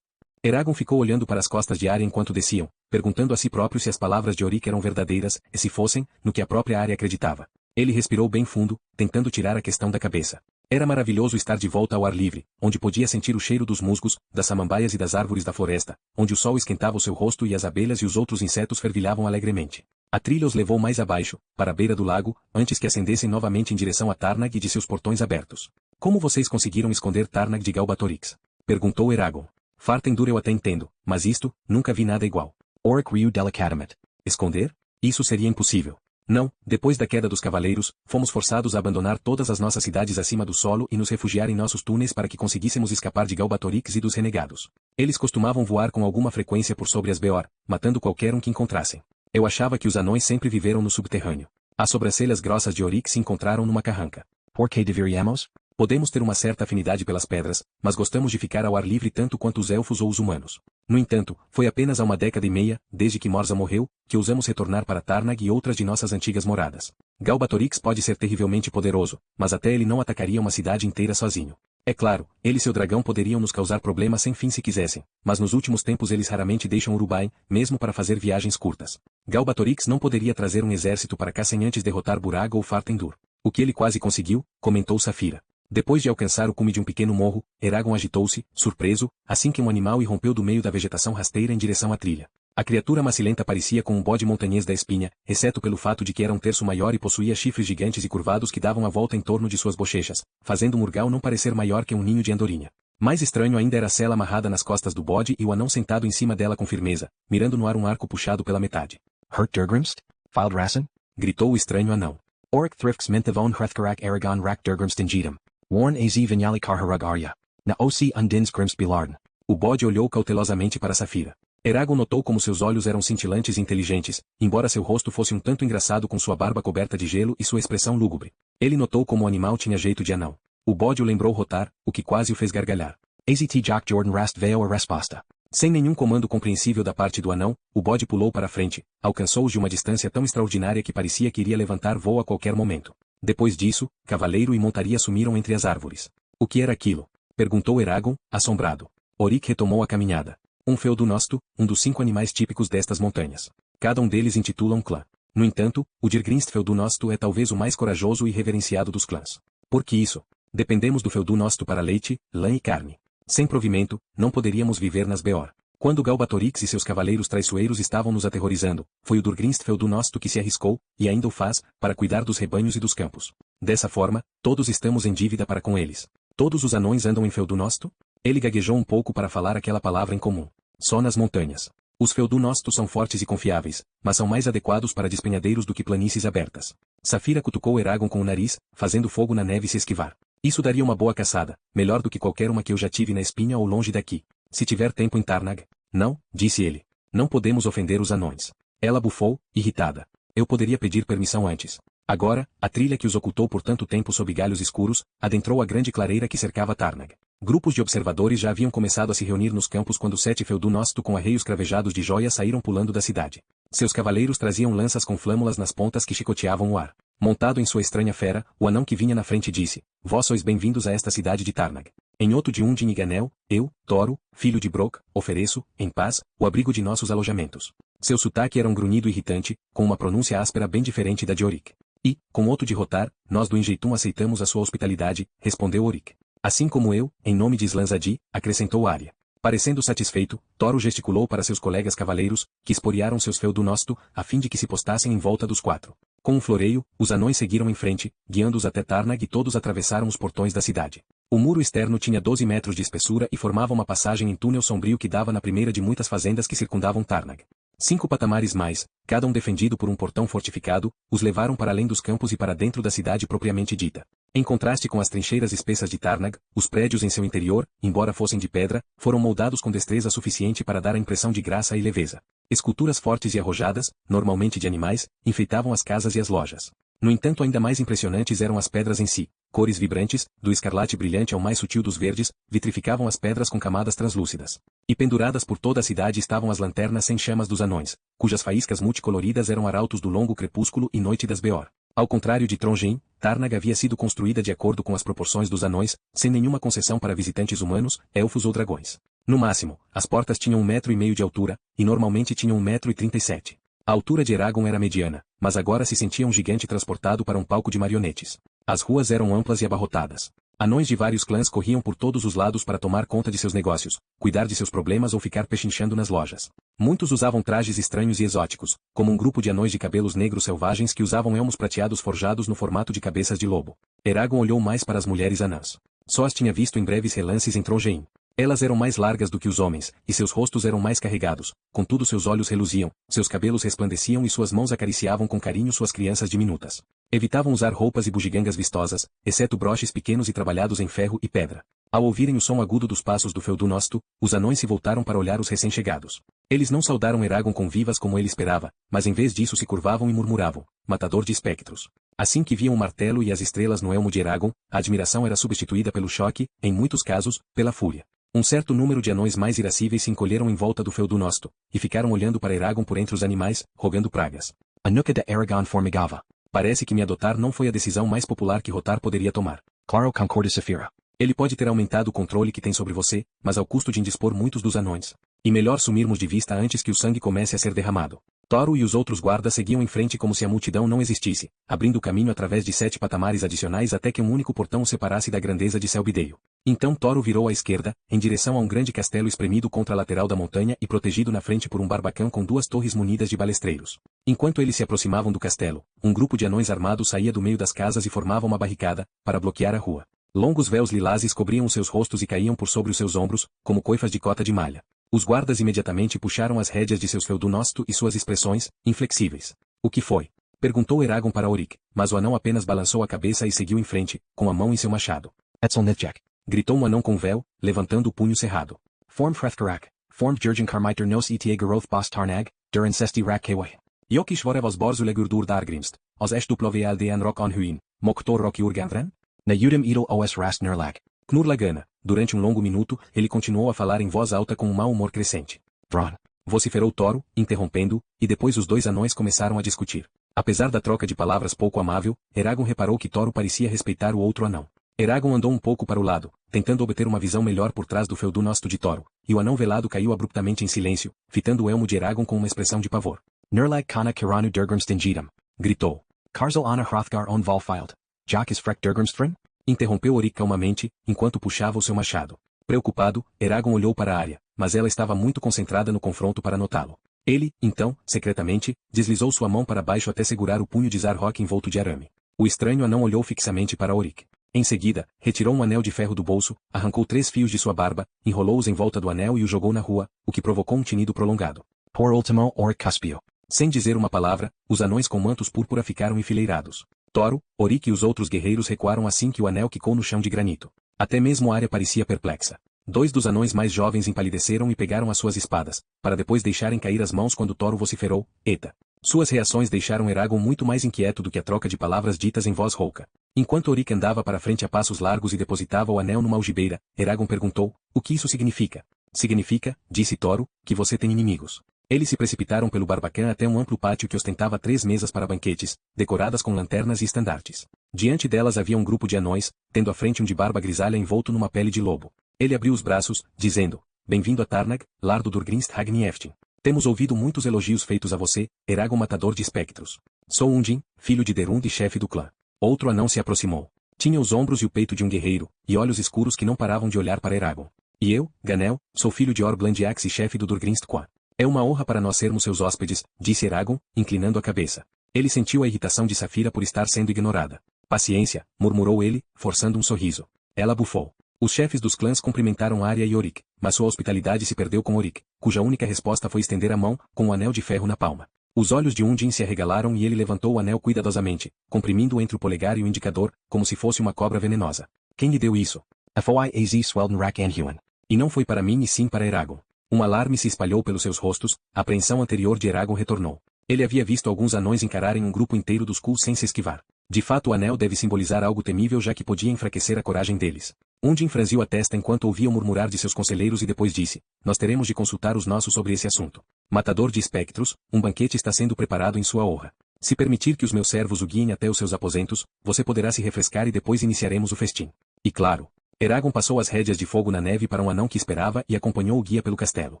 Eragon ficou olhando para as costas de Arya enquanto desciam, perguntando a si próprio se as palavras de Oric eram verdadeiras, e se fossem, no que a própria Arya acreditava. Ele respirou bem fundo, tentando tirar a questão da cabeça. Era maravilhoso estar de volta ao ar livre, onde podia sentir o cheiro dos musgos, das samambaias e das árvores da floresta, onde o sol esquentava o seu rosto e as abelhas e os outros insetos fervilhavam alegremente. A trilha os levou mais abaixo, para a beira do lago, antes que ascendessem novamente em direção a Tarnag e de seus portões abertos. Como vocês conseguiram esconder Tarnag de Galbatorix? Perguntou Eragon. Fartendur eu até entendo, mas isto, nunca vi nada igual. Oric Ryu Delicatamet. Esconder? Isso seria impossível. Não, depois da queda dos cavaleiros, fomos forçados a abandonar todas as nossas cidades acima do solo e nos refugiar em nossos túneis para que conseguíssemos escapar de Galbatorix e dos renegados. Eles costumavam voar com alguma frequência por sobre as Beor, matando qualquer um que encontrassem. Eu achava que os anões sempre viveram no subterrâneo. As sobrancelhas grossas de Oric se encontraram numa carranca. Por que deveríamos? Podemos ter uma certa afinidade pelas pedras, mas gostamos de ficar ao ar livre tanto quanto os elfos ou os humanos. No entanto, foi apenas há uma década e meia, desde que Morza morreu, que ousamos retornar para Tarnag e outras de nossas antigas moradas. Galbatorix pode ser terrivelmente poderoso, mas até ele não atacaria uma cidade inteira sozinho. É claro, ele e seu dragão poderiam nos causar problemas sem fim se quisessem, mas nos últimos tempos eles raramente deixam Urubai, mesmo para fazer viagens curtas. Galbatorix não poderia trazer um exército para cá sem antes derrotar Buraga ou Fartendur. O que ele quase conseguiu, comentou Saphira. Depois de alcançar o cume de um pequeno morro, Eragon agitou-se, surpreso, assim que um animal irrompeu do meio da vegetação rasteira em direção à trilha. A criatura macilenta parecia com um bode montanhês da espinha, exceto pelo fato de que era um terço maior e possuía chifres gigantes e curvados que davam a volta em torno de suas bochechas, fazendo Murgal não parecer maior que um ninho de andorinha. Mais estranho ainda era a sela amarrada nas costas do bode e o anão sentado em cima dela com firmeza, mirando no ar um arco puxado pela metade. Hurt Durgrimst? Filed Rassen? Gritou o estranho anão. Oric Thrifks Minthavon Hrethkarak Aragon Rak Durgrimst Ingeedam. Warn az Vinyali Karharug Arya. Na Osi Undins Grimst Bilarn. O bode olhou cautelosamente para Saphira. Eragon notou como seus olhos eram cintilantes e inteligentes, embora seu rosto fosse um tanto engraçado com sua barba coberta de gelo e sua expressão lúgubre. Ele notou como o animal tinha jeito de anão. O bode o lembrou rotar, o que quase o fez gargalhar. AZT Jock Jordan Rast Veo a Resposta. Sem nenhum comando compreensível da parte do anão, o bode pulou para frente, alcançou-os de uma distância tão extraordinária que parecia que iria levantar voo a qualquer momento. Depois disso, cavaleiro e montaria sumiram entre as árvores. O que era aquilo? Perguntou Eragon, assombrado. Oric retomou a caminhada. Um Feudunósto, um dos 5 animais típicos destas montanhas. Cada um deles intitula um clã. No entanto, o Dirgrinst Feudunósto é talvez o mais corajoso e reverenciado dos clãs. Por que isso? Dependemos do Feudunósto para leite, lã e carne. Sem provimento, não poderíamos viver nas Beor. Quando Galbatorix e seus cavaleiros traiçoeiros estavam nos aterrorizando, foi o Durgrinst Feudunósto que se arriscou, e ainda o faz, para cuidar dos rebanhos e dos campos. Dessa forma, todos estamos em dívida para com eles. Todos os anões andam em Feudunósto? Ele gaguejou um pouco para falar aquela palavra em comum. Só nas montanhas. Os Feudunóstos são fortes e confiáveis, mas são mais adequados para despenhadeiros do que planícies abertas. Saphira cutucou Eragon com o nariz, fazendo fogo na neve se esquivar. Isso daria uma boa caçada, melhor do que qualquer uma que eu já tive na espinha ou longe daqui. Se tiver tempo em Tarnag. Não, disse ele. Não podemos ofender os anões. Ela bufou, irritada. Eu poderia pedir permissão antes. Agora, a trilha que os ocultou por tanto tempo sob galhos escuros, adentrou a grande clareira que cercava Tarnag. Grupos de observadores já haviam começado a se reunir nos campos quando 7 Feudunósto com arreios cravejados de joias saíram pulando da cidade. Seus cavaleiros traziam lanças com flâmulas nas pontas que chicoteavam o ar. Montado em sua estranha fera, o anão que vinha na frente disse: Vós sois bem-vindos a esta cidade de Tarnag. Em Oto de Niganel, eu, Toro, filho de Brok, ofereço, em paz, o abrigo de nossos alojamentos. Seu sotaque era um grunhido irritante, com uma pronúncia áspera bem diferente da de Orik. E, com Oto de Rotar, nós do Enjeitum aceitamos a sua hospitalidade, respondeu Orik. Assim como eu, em nome de Slanzadi, acrescentou Arya. Parecendo satisfeito, Toro gesticulou para seus colegas cavaleiros, que esporearam seus Feudunósto, a fim de que se postassem em volta dos 4. Com um floreio, os anões seguiram em frente, guiando-os até Tarnag e todos atravessaram os portões da cidade. O muro externo tinha 12 metros de espessura e formava uma passagem em túnel sombrio que dava na primeira de muitas fazendas que circundavam Tarnag. 5 patamares mais, cada um defendido por um portão fortificado, os levaram para além dos campos e para dentro da cidade propriamente dita. Em contraste com as trincheiras espessas de Tarnag, os prédios em seu interior, embora fossem de pedra, foram moldados com destreza suficiente para dar a impressão de graça e leveza. Esculturas fortes e arrojadas, normalmente de animais, enfeitavam as casas e as lojas. No entanto, ainda mais impressionantes eram as pedras em si. Cores vibrantes, do escarlate brilhante ao mais sutil dos verdes, vitrificavam as pedras com camadas translúcidas. E penduradas por toda a cidade estavam as lanternas sem chamas dos anões, cujas faíscas multicoloridas eram arautos do longo crepúsculo e noite das Beor. Ao contrário de Trondheim, Tarnag havia sido construída de acordo com as proporções dos anões, sem nenhuma concessão para visitantes humanos, elfos ou dragões. No máximo, as portas tinham 1,5 metro de altura, e normalmente tinham 1,37 metro. A altura de Eragon era mediana, mas agora se sentia um gigante transportado para um palco de marionetes. As ruas eram amplas e abarrotadas. Anões de vários clãs corriam por todos os lados para tomar conta de seus negócios, cuidar de seus problemas ou ficar pechinchando nas lojas. Muitos usavam trajes estranhos e exóticos, como um grupo de anões de cabelos negros selvagens que usavam elmos prateados forjados no formato de cabeças de lobo. Eragon olhou mais para as mulheres anãs. Só as tinha visto em breves relances em Trondheim. Elas eram mais largas do que os homens, e seus rostos eram mais carregados, contudo seus olhos reluziam, seus cabelos resplandeciam e suas mãos acariciavam com carinho suas crianças diminutas. Evitavam usar roupas e bugigangas vistosas, exceto broches pequenos e trabalhados em ferro e pedra. Ao ouvirem o som agudo dos passos do Feudunósto, os anões se voltaram para olhar os recém-chegados. Eles não saudaram Eragon com vivas como ele esperava, mas em vez disso se curvavam e murmuravam: matador de espectros. Assim que viam o martelo e as estrelas no elmo de Eragon, a admiração era substituída pelo choque, em muitos casos, pela fúria. Um certo número de anões mais irascíveis se encolheram em volta do Feudunósto, e ficaram olhando para Eragon por entre os animais, rogando pragas. A nuca de Eragon formigava. Parece que me adotar não foi a decisão mais popular que Rotar poderia tomar. Claro concorda Saphira. Ele pode ter aumentado o controle que tem sobre você, mas ao custo de indispor muitos dos anões. E melhor sumirmos de vista antes que o sangue comece a ser derramado. Toro e os outros guardas seguiam em frente como se a multidão não existisse, abrindo caminho através de 7 patamares adicionais até que um único portão o separasse da grandeza de Selbideio. Então Toro virou à esquerda, em direção a um grande castelo espremido contra a lateral da montanha e protegido na frente por um barbacão com 2 torres munidas de balestreiros. Enquanto eles se aproximavam do castelo, um grupo de anões armados saía do meio das casas e formava uma barricada, para bloquear a rua. Longos véus lilazes cobriam os seus rostos e caíam por sobre os seus ombros, como coifas de cota de malha. Os guardas imediatamente puxaram as rédeas de seus Feudunósto e suas expressões, inflexíveis. O que foi? Perguntou Eragon para Orik, mas o anão apenas balançou a cabeça e seguiu em frente, com a mão em seu machado. Etzel Nithjek. Gritou um anão com véu, levantando o punho cerrado. Form Hrethkarak. Formed Jurgen Carmiter nos eta Garoth Bos Tarnag, Duran Sesti Rak Kewai. Jokishvorev os Borzulegurdur Dargrimst, os Estuplovealdean Rock on Huin, Moktor Rock Urgandran? Na Udem Edel Os Rast Nurlag. Knur Lagana. Durante um longo minuto, ele continuou a falar em voz alta com um mau humor crescente. Vron. Vociferou Toro, interrompendo, e depois os 2 anões começaram a discutir. Apesar da troca de palavras pouco amável, Eragon reparou que Toro parecia respeitar o outro anão. Eragon andou um pouco para o lado, tentando obter uma visão melhor por trás do Feudunósto de Toro, e o anão velado caiu abruptamente em silêncio, fitando o elmo de Eragon com uma expressão de pavor. Nurlag Kana Kiranu Durgrimstengidam. Gritou. Karzel Anna Hrothgar on Valfild. Jak is Frek Durgrimstfrin? Interrompeu Orik calmamente, enquanto puxava o seu machado. Preocupado, Eragon olhou para Arya, mas ela estava muito concentrada no confronto para notá-lo. Ele, então, secretamente, deslizou sua mão para baixo até segurar o punho de Zarhok envolto de arame. O estranho anão olhou fixamente para Orik. Em seguida, retirou um anel de ferro do bolso, arrancou 3 fios de sua barba, enrolou-os em volta do anel e o jogou na rua, o que provocou um tinido prolongado. Por ultimo Orik Cuspio. Sem dizer uma palavra, os anões com mantos púrpura ficaram enfileirados. Toro, Orik e os outros guerreiros recuaram assim que o anel quicou no chão de granito. Até mesmo Arya parecia perplexa. 2 dos anões mais jovens empalideceram e pegaram as suas espadas, para depois deixarem cair as mãos quando Toro vociferou: Eta! Suas reações deixaram Eragon muito mais inquieto do que a troca de palavras ditas em voz rouca. Enquanto Oric andava para frente a passos largos e depositava o anel numa algibeira, Eragon perguntou, o que isso significa? Significa, disse Toro, que você tem inimigos. Eles se precipitaram pelo barbacã até um amplo pátio que ostentava 3 mesas para banquetes, decoradas com lanternas e estandartes. Diante delas havia um grupo de anões, tendo à frente um de barba grisalha envolto numa pele de lobo. Ele abriu os braços, dizendo, bem-vindo a Tarnag, lar do Durgrinst Hagnieftin. Temos ouvido muitos elogios feitos a você, Eragon matador de espectros. Sou Undin, filho de Derund e chefe do clã. Outro anão se aproximou. Tinha os ombros e o peito de um guerreiro, e olhos escuros que não paravam de olhar para Eragon. E eu, Ganel, sou filho de Orblandiax e chefe do Durgrinst Qua. É uma honra para nós sermos seus hóspedes, disse Eragon, inclinando a cabeça. Ele sentiu a irritação de Saphira por estar sendo ignorada. Paciência, murmurou ele, forçando um sorriso. Ela bufou. Os chefes dos clãs cumprimentaram Arya e Oric, mas sua hospitalidade se perdeu com Oric, cuja única resposta foi estender a mão, com o anel de ferro na palma. Os olhos de Undin se arregalaram e ele levantou o anel cuidadosamente, comprimindo-o entre o polegar e o indicador, como se fosse uma cobra venenosa. Quem lhe deu isso? Foi az Swelden Rak Anhuan. E não foi para mim e sim para Eragon. Um alarme se espalhou pelos seus rostos, a apreensão anterior de Eragon retornou. Ele havia visto alguns anões encararem um grupo inteiro dos Khul sem se esquivar. De fato o anel deve simbolizar algo temível já que podia enfraquecer a coragem deles. Undin franziu a testa enquanto ouvia o murmurar de seus conselheiros e depois disse, nós teremos de consultar os nossos sobre esse assunto. Matador de espectros, um banquete está sendo preparado em sua honra. Se permitir que os meus servos o guiem até os seus aposentos, você poderá se refrescar e depois iniciaremos o festim. E claro, Eragon passou as rédeas de fogo na neve para um anão que esperava e acompanhou o guia pelo castelo.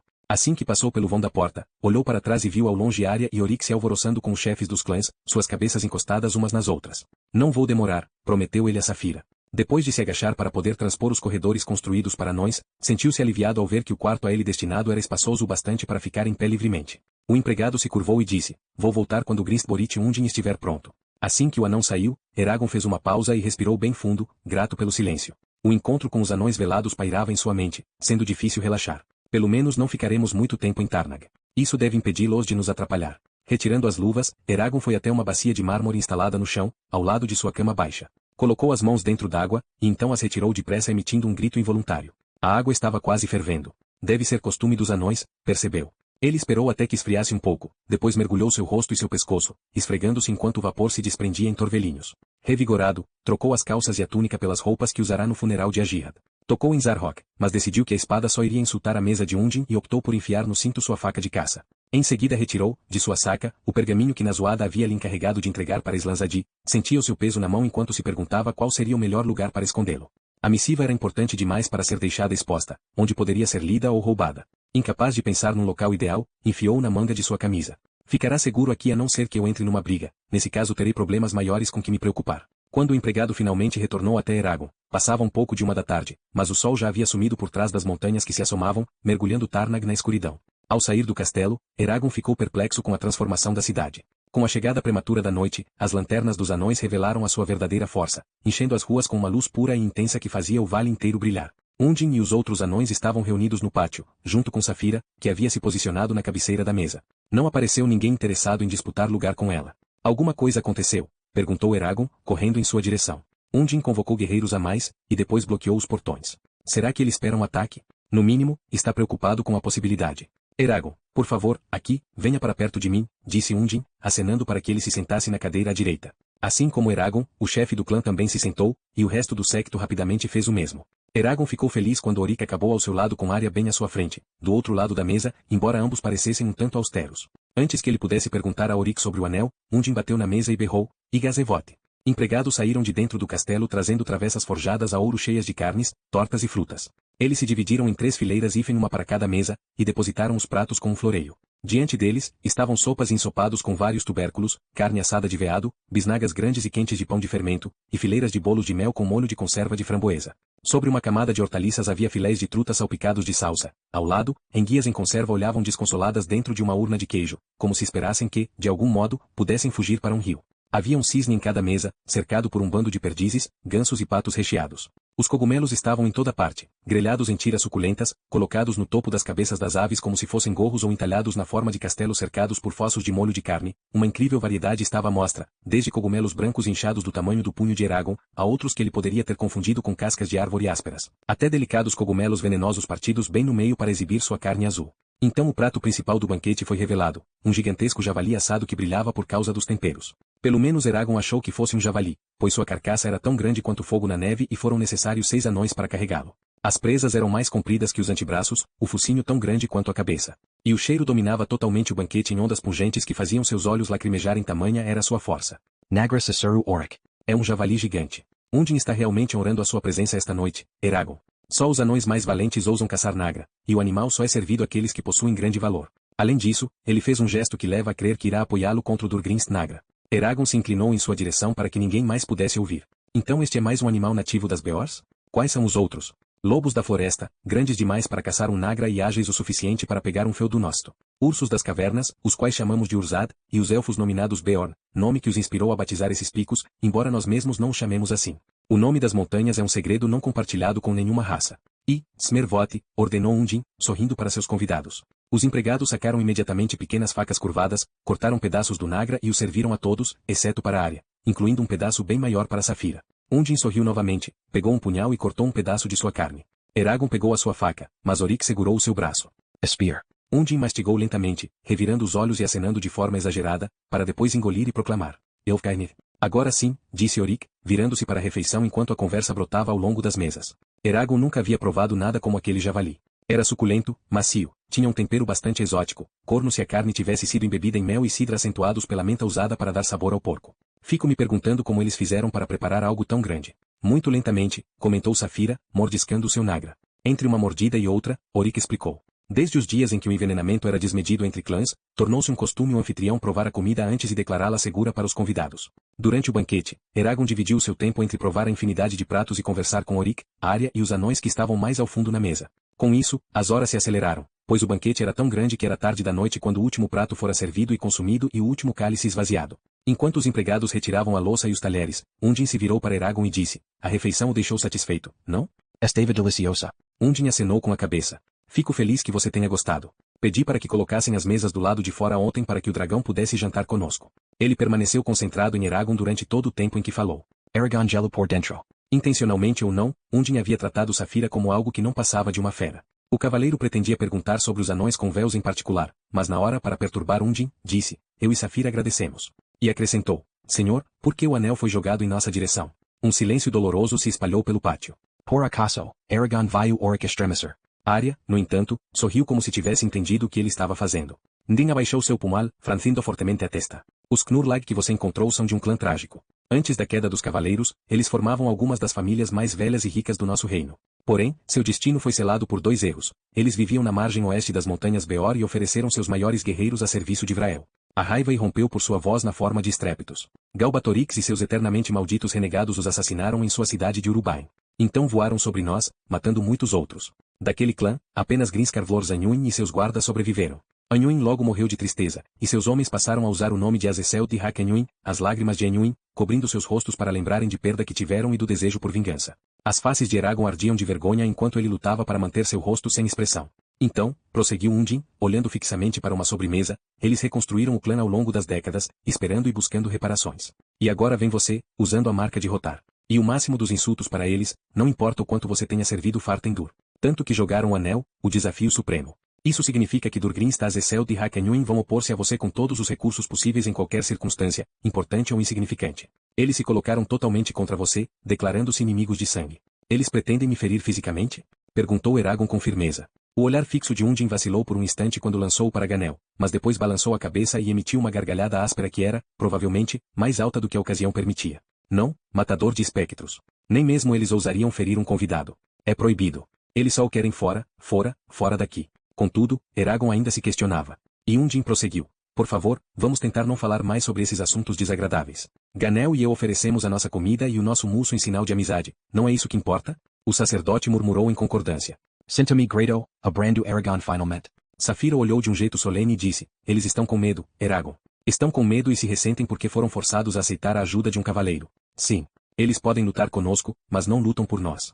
Assim que passou pelo vão da porta, olhou para trás e viu ao longe Arya e Oric se alvoroçando com os chefes dos clãs, suas cabeças encostadas umas nas outras. Não vou demorar, prometeu ele a Saphira. Depois de se agachar para poder transpor os corredores construídos para anões, sentiu-se aliviado ao ver que o quarto a ele destinado era espaçoso o bastante para ficar em pé livremente. O empregado se curvou e disse, vou voltar quando Gristborit Undin estiver pronto. Assim que o anão saiu, Eragon fez uma pausa e respirou bem fundo, grato pelo silêncio. O encontro com os anões velados pairava em sua mente, sendo difícil relaxar. Pelo menos não ficaremos muito tempo em Tarnag. Isso deve impedi-los de nos atrapalhar. Retirando as luvas, Eragon foi até uma bacia de mármore instalada no chão, ao lado de sua cama baixa. Colocou as mãos dentro d'água, e então as retirou depressa emitindo um grito involuntário. A água estava quase fervendo. Deve ser costume dos anões, percebeu. Ele esperou até que esfriasse um pouco, depois mergulhou seu rosto e seu pescoço, esfregando-se enquanto o vapor se desprendia em torvelinhos. Revigorado, trocou as calças e a túnica pelas roupas que usará no funeral de Ajihad. Tocou em Zarhok, mas decidiu que a espada só iria insultar a mesa de Undin e optou por enfiar no cinto sua faca de caça. Em seguida retirou, de sua saca, o pergaminho que Nazuada havia lhe encarregado de entregar para Islanzadi, sentia o seu peso na mão enquanto se perguntava qual seria o melhor lugar para escondê-lo. A missiva era importante demais para ser deixada exposta, onde poderia ser lida ou roubada. Incapaz de pensar num local ideal, enfiou-o na manga de sua camisa. Ficará seguro aqui a não ser que eu entre numa briga, nesse caso terei problemas maiores com que me preocupar. Quando o empregado finalmente retornou até Eragon, passava um pouco de 1 da tarde, mas o sol já havia sumido por trás das montanhas que se assomavam, mergulhando Tarnag na escuridão. Ao sair do castelo, Eragon ficou perplexo com a transformação da cidade. Com a chegada prematura da noite, as lanternas dos anões revelaram a sua verdadeira força, enchendo as ruas com uma luz pura e intensa que fazia o vale inteiro brilhar. Undin e os outros anões estavam reunidos no pátio, junto com Saphira, que havia se posicionado na cabeceira da mesa. Não apareceu ninguém interessado em disputar lugar com ela. Alguma coisa aconteceu? Perguntou Eragon, correndo em sua direção. Undin convocou guerreiros a mais, e depois bloqueou os portões. Será que ele espera um ataque? No mínimo, está preocupado com a possibilidade. Eragon, por favor, aqui, venha para perto de mim, disse Undin, acenando para que ele se sentasse na cadeira à direita. Assim como Eragon, o chefe do clã também se sentou, e o resto do séquito rapidamente fez o mesmo. Eragon ficou feliz quando Oric acabou ao seu lado com Arya bem à sua frente, do outro lado da mesa, embora ambos parecessem um tanto austeros. Antes que ele pudesse perguntar a Oric sobre o anel, Undin bateu na mesa e berrou, Igazevote. Empregados saíram de dentro do castelo trazendo travessas forjadas a ouro cheias de carnes, tortas e frutas. Eles se dividiram em 3 fileiras e uma para cada mesa, e depositaram os pratos com um floreio. Diante deles, estavam sopas e ensopados com vários tubérculos, carne assada de veado, bisnagas grandes e quentes de pão de fermento, e fileiras de bolos de mel com molho de conserva de framboesa. Sobre uma camada de hortaliças havia filés de truta salpicados de salsa. Ao lado, enguias em conserva olhavam desconsoladas dentro de uma urna de queijo, como se esperassem que, de algum modo, pudessem fugir para um rio. Havia um cisne em cada mesa, cercado por um bando de perdizes, gansos e patos recheados. Os cogumelos estavam em toda parte, grelhados em tiras suculentas, colocados no topo das cabeças das aves como se fossem gorros ou entalhados na forma de castelos cercados por fossos de molho de carne. Uma incrível variedade estava à mostra, desde cogumelos brancos inchados do tamanho do punho de Eragon, a outros que ele poderia ter confundido com cascas de árvore ásperas, até delicados cogumelos venenosos partidos bem no meio para exibir sua carne azul. Então o prato principal do banquete foi revelado, um gigantesco javali assado que brilhava por causa dos temperos. Pelo menos Eragon achou que fosse um javali, pois sua carcaça era tão grande quanto fogo na neve e foram necessários 6 anões para carregá-lo. As presas eram mais compridas que os antebraços, o focinho tão grande quanto a cabeça. E o cheiro dominava totalmente o banquete em ondas pungentes que faziam seus olhos lacrimejarem, tamanha era sua força. Nagra Sasuru Oryx. É um javali gigante. Undin está realmente honrando a sua presença esta noite, Eragon. Só os anões mais valentes ousam caçar Nagra, e o animal só é servido àqueles que possuem grande valor. Além disso, ele fez um gesto que leva a crer que irá apoiá-lo contra o Durgrinst Nagra. Eragon se inclinou em sua direção para que ninguém mais pudesse ouvir. Então este é mais um animal nativo das Beors? Quais são os outros? Lobos da floresta, grandes demais para caçar um Nagra e ágeis o suficiente para pegar um Feudonosto. Ursos das cavernas, os quais chamamos de Urzad, e os elfos nominados Beorn, nome que os inspirou a batizar esses picos, embora nós mesmos não os chamemos assim. O nome das montanhas é um segredo não compartilhado com nenhuma raça. E, Smervote, ordenou Undin, sorrindo para seus convidados. Os empregados sacaram imediatamente pequenas facas curvadas, cortaram pedaços do Nagra e os serviram a todos, exceto para Arya, incluindo um pedaço bem maior para Safira. Undin sorriu novamente, pegou um punhal e cortou um pedaço de sua carne. Eragon pegou a sua faca, mas Oryx segurou o seu braço. A spear. Undin mastigou lentamente, revirando os olhos e acenando de forma exagerada, para depois engolir e proclamar. Elfgainir. Agora sim, disse Oryx, virando-se para a refeição enquanto a conversa brotava ao longo das mesas. Eragon nunca havia provado nada como aquele javali. Era suculento, macio, tinha um tempero bastante exótico, corno se a carne tivesse sido embebida em mel e cidra acentuados pela menta usada para dar sabor ao porco. Fico me perguntando como eles fizeram para preparar algo tão grande. Muito lentamente, comentou Safira, mordiscando o seu Nagra. Entre uma mordida e outra, Oryx explicou. Desde os dias em que o envenenamento era desmedido entre clãs, tornou-se um costume o anfitrião provar a comida antes e declará-la segura para os convidados. Durante o banquete, Eragon dividiu seu tempo entre provar a infinidade de pratos e conversar com Oryx, Arya e os anões que estavam mais ao fundo na mesa. Com isso, as horas se aceleraram, pois o banquete era tão grande que era tarde da noite quando o último prato fora servido e consumido e o último cálice esvaziado. Enquanto os empregados retiravam a louça e os talheres, Undin se virou para Eragon e disse, a refeição o deixou satisfeito, não? Esteve deliciosa. Undin acenou com a cabeça. Fico feliz que você tenha gostado. Pedi para que colocassem as mesas do lado de fora ontem para que o dragão pudesse jantar conosco. Ele permaneceu concentrado em Eragon durante todo o tempo em que falou. Eragon gelo por dentro. Intencionalmente ou não, Undin havia tratado Safira como algo que não passava de uma fera. O cavaleiro pretendia perguntar sobre os anões com véus em particular, mas na hora para perturbar Undin, disse, eu e Safira agradecemos. E acrescentou, Senhor, por que o anel foi jogado em nossa direção? Um silêncio doloroso se espalhou pelo pátio. Por acaso, Eragon viu Oryx estremecer. Arya, no entanto, sorriu como se tivesse entendido o que ele estava fazendo. Ndin abaixou seu pumal, franzindo fortemente a testa. Os Knurlag que você encontrou são de um clã trágico. Antes da queda dos cavaleiros, eles formavam algumas das famílias mais velhas e ricas do nosso reino. Porém, seu destino foi selado por 2 erros. Eles viviam na margem oeste das montanhas Beor e ofereceram seus maiores guerreiros a serviço de Vrael. A raiva irrompeu por sua voz na forma de estrépitos. Galbatorix e seus eternamente malditos renegados os assassinaram em sua cidade de Urubain. Então voaram sobre nós, matando muitos outros. Daquele clã, apenas Grinskarvlor Anhuin e seus guardas sobreviveram. Anhuin logo morreu de tristeza, e seus homens passaram a usar o nome de Azecelt e Hak Anhuin, as lágrimas de Anhuin, cobrindo seus rostos para lembrarem de perda que tiveram e do desejo por vingança. As faces de Eragon ardiam de vergonha enquanto ele lutava para manter seu rosto sem expressão. Então, prosseguiu Undin, olhando fixamente para uma sobremesa, eles reconstruíram o clã ao longo das décadas, esperando e buscando reparações. E agora vem você, usando a marca de Rotar. E o máximo dos insultos para eles, não importa o quanto você tenha servido Fartendur. Tanto que jogaram o anel, o desafio supremo. Isso significa que Durgrinst Azecelt e Hak Anhuin vão opor-se a você com todos os recursos possíveis em qualquer circunstância, importante ou insignificante. Eles se colocaram totalmente contra você, declarando-se inimigos de sangue. Eles pretendem me ferir fisicamente? Perguntou Eragon com firmeza. O olhar fixo de Undin vacilou por um instante quando lançou para Ganel, mas depois balançou a cabeça e emitiu uma gargalhada áspera que era, provavelmente, mais alta do que a ocasião permitia. Não, matador de espectros. Nem mesmo eles ousariam ferir um convidado. É proibido. Eles só o querem fora, fora daqui. Contudo, Eragon ainda se questionava. E Undin prosseguiu. Por favor, vamos tentar não falar mais sobre esses assuntos desagradáveis. Ganel e eu oferecemos a nossa comida e o nosso mulso em sinal de amizade. Não é isso que importa? O sacerdote murmurou em concordância. Sinto-me Grado, a brando Eragon finalmente. Safira olhou de um jeito solene e disse, eles estão com medo, Eragon. Estão com medo e se ressentem porque foram forçados a aceitar a ajuda de um cavaleiro. Sim. Eles podem lutar conosco, mas não lutam por nós.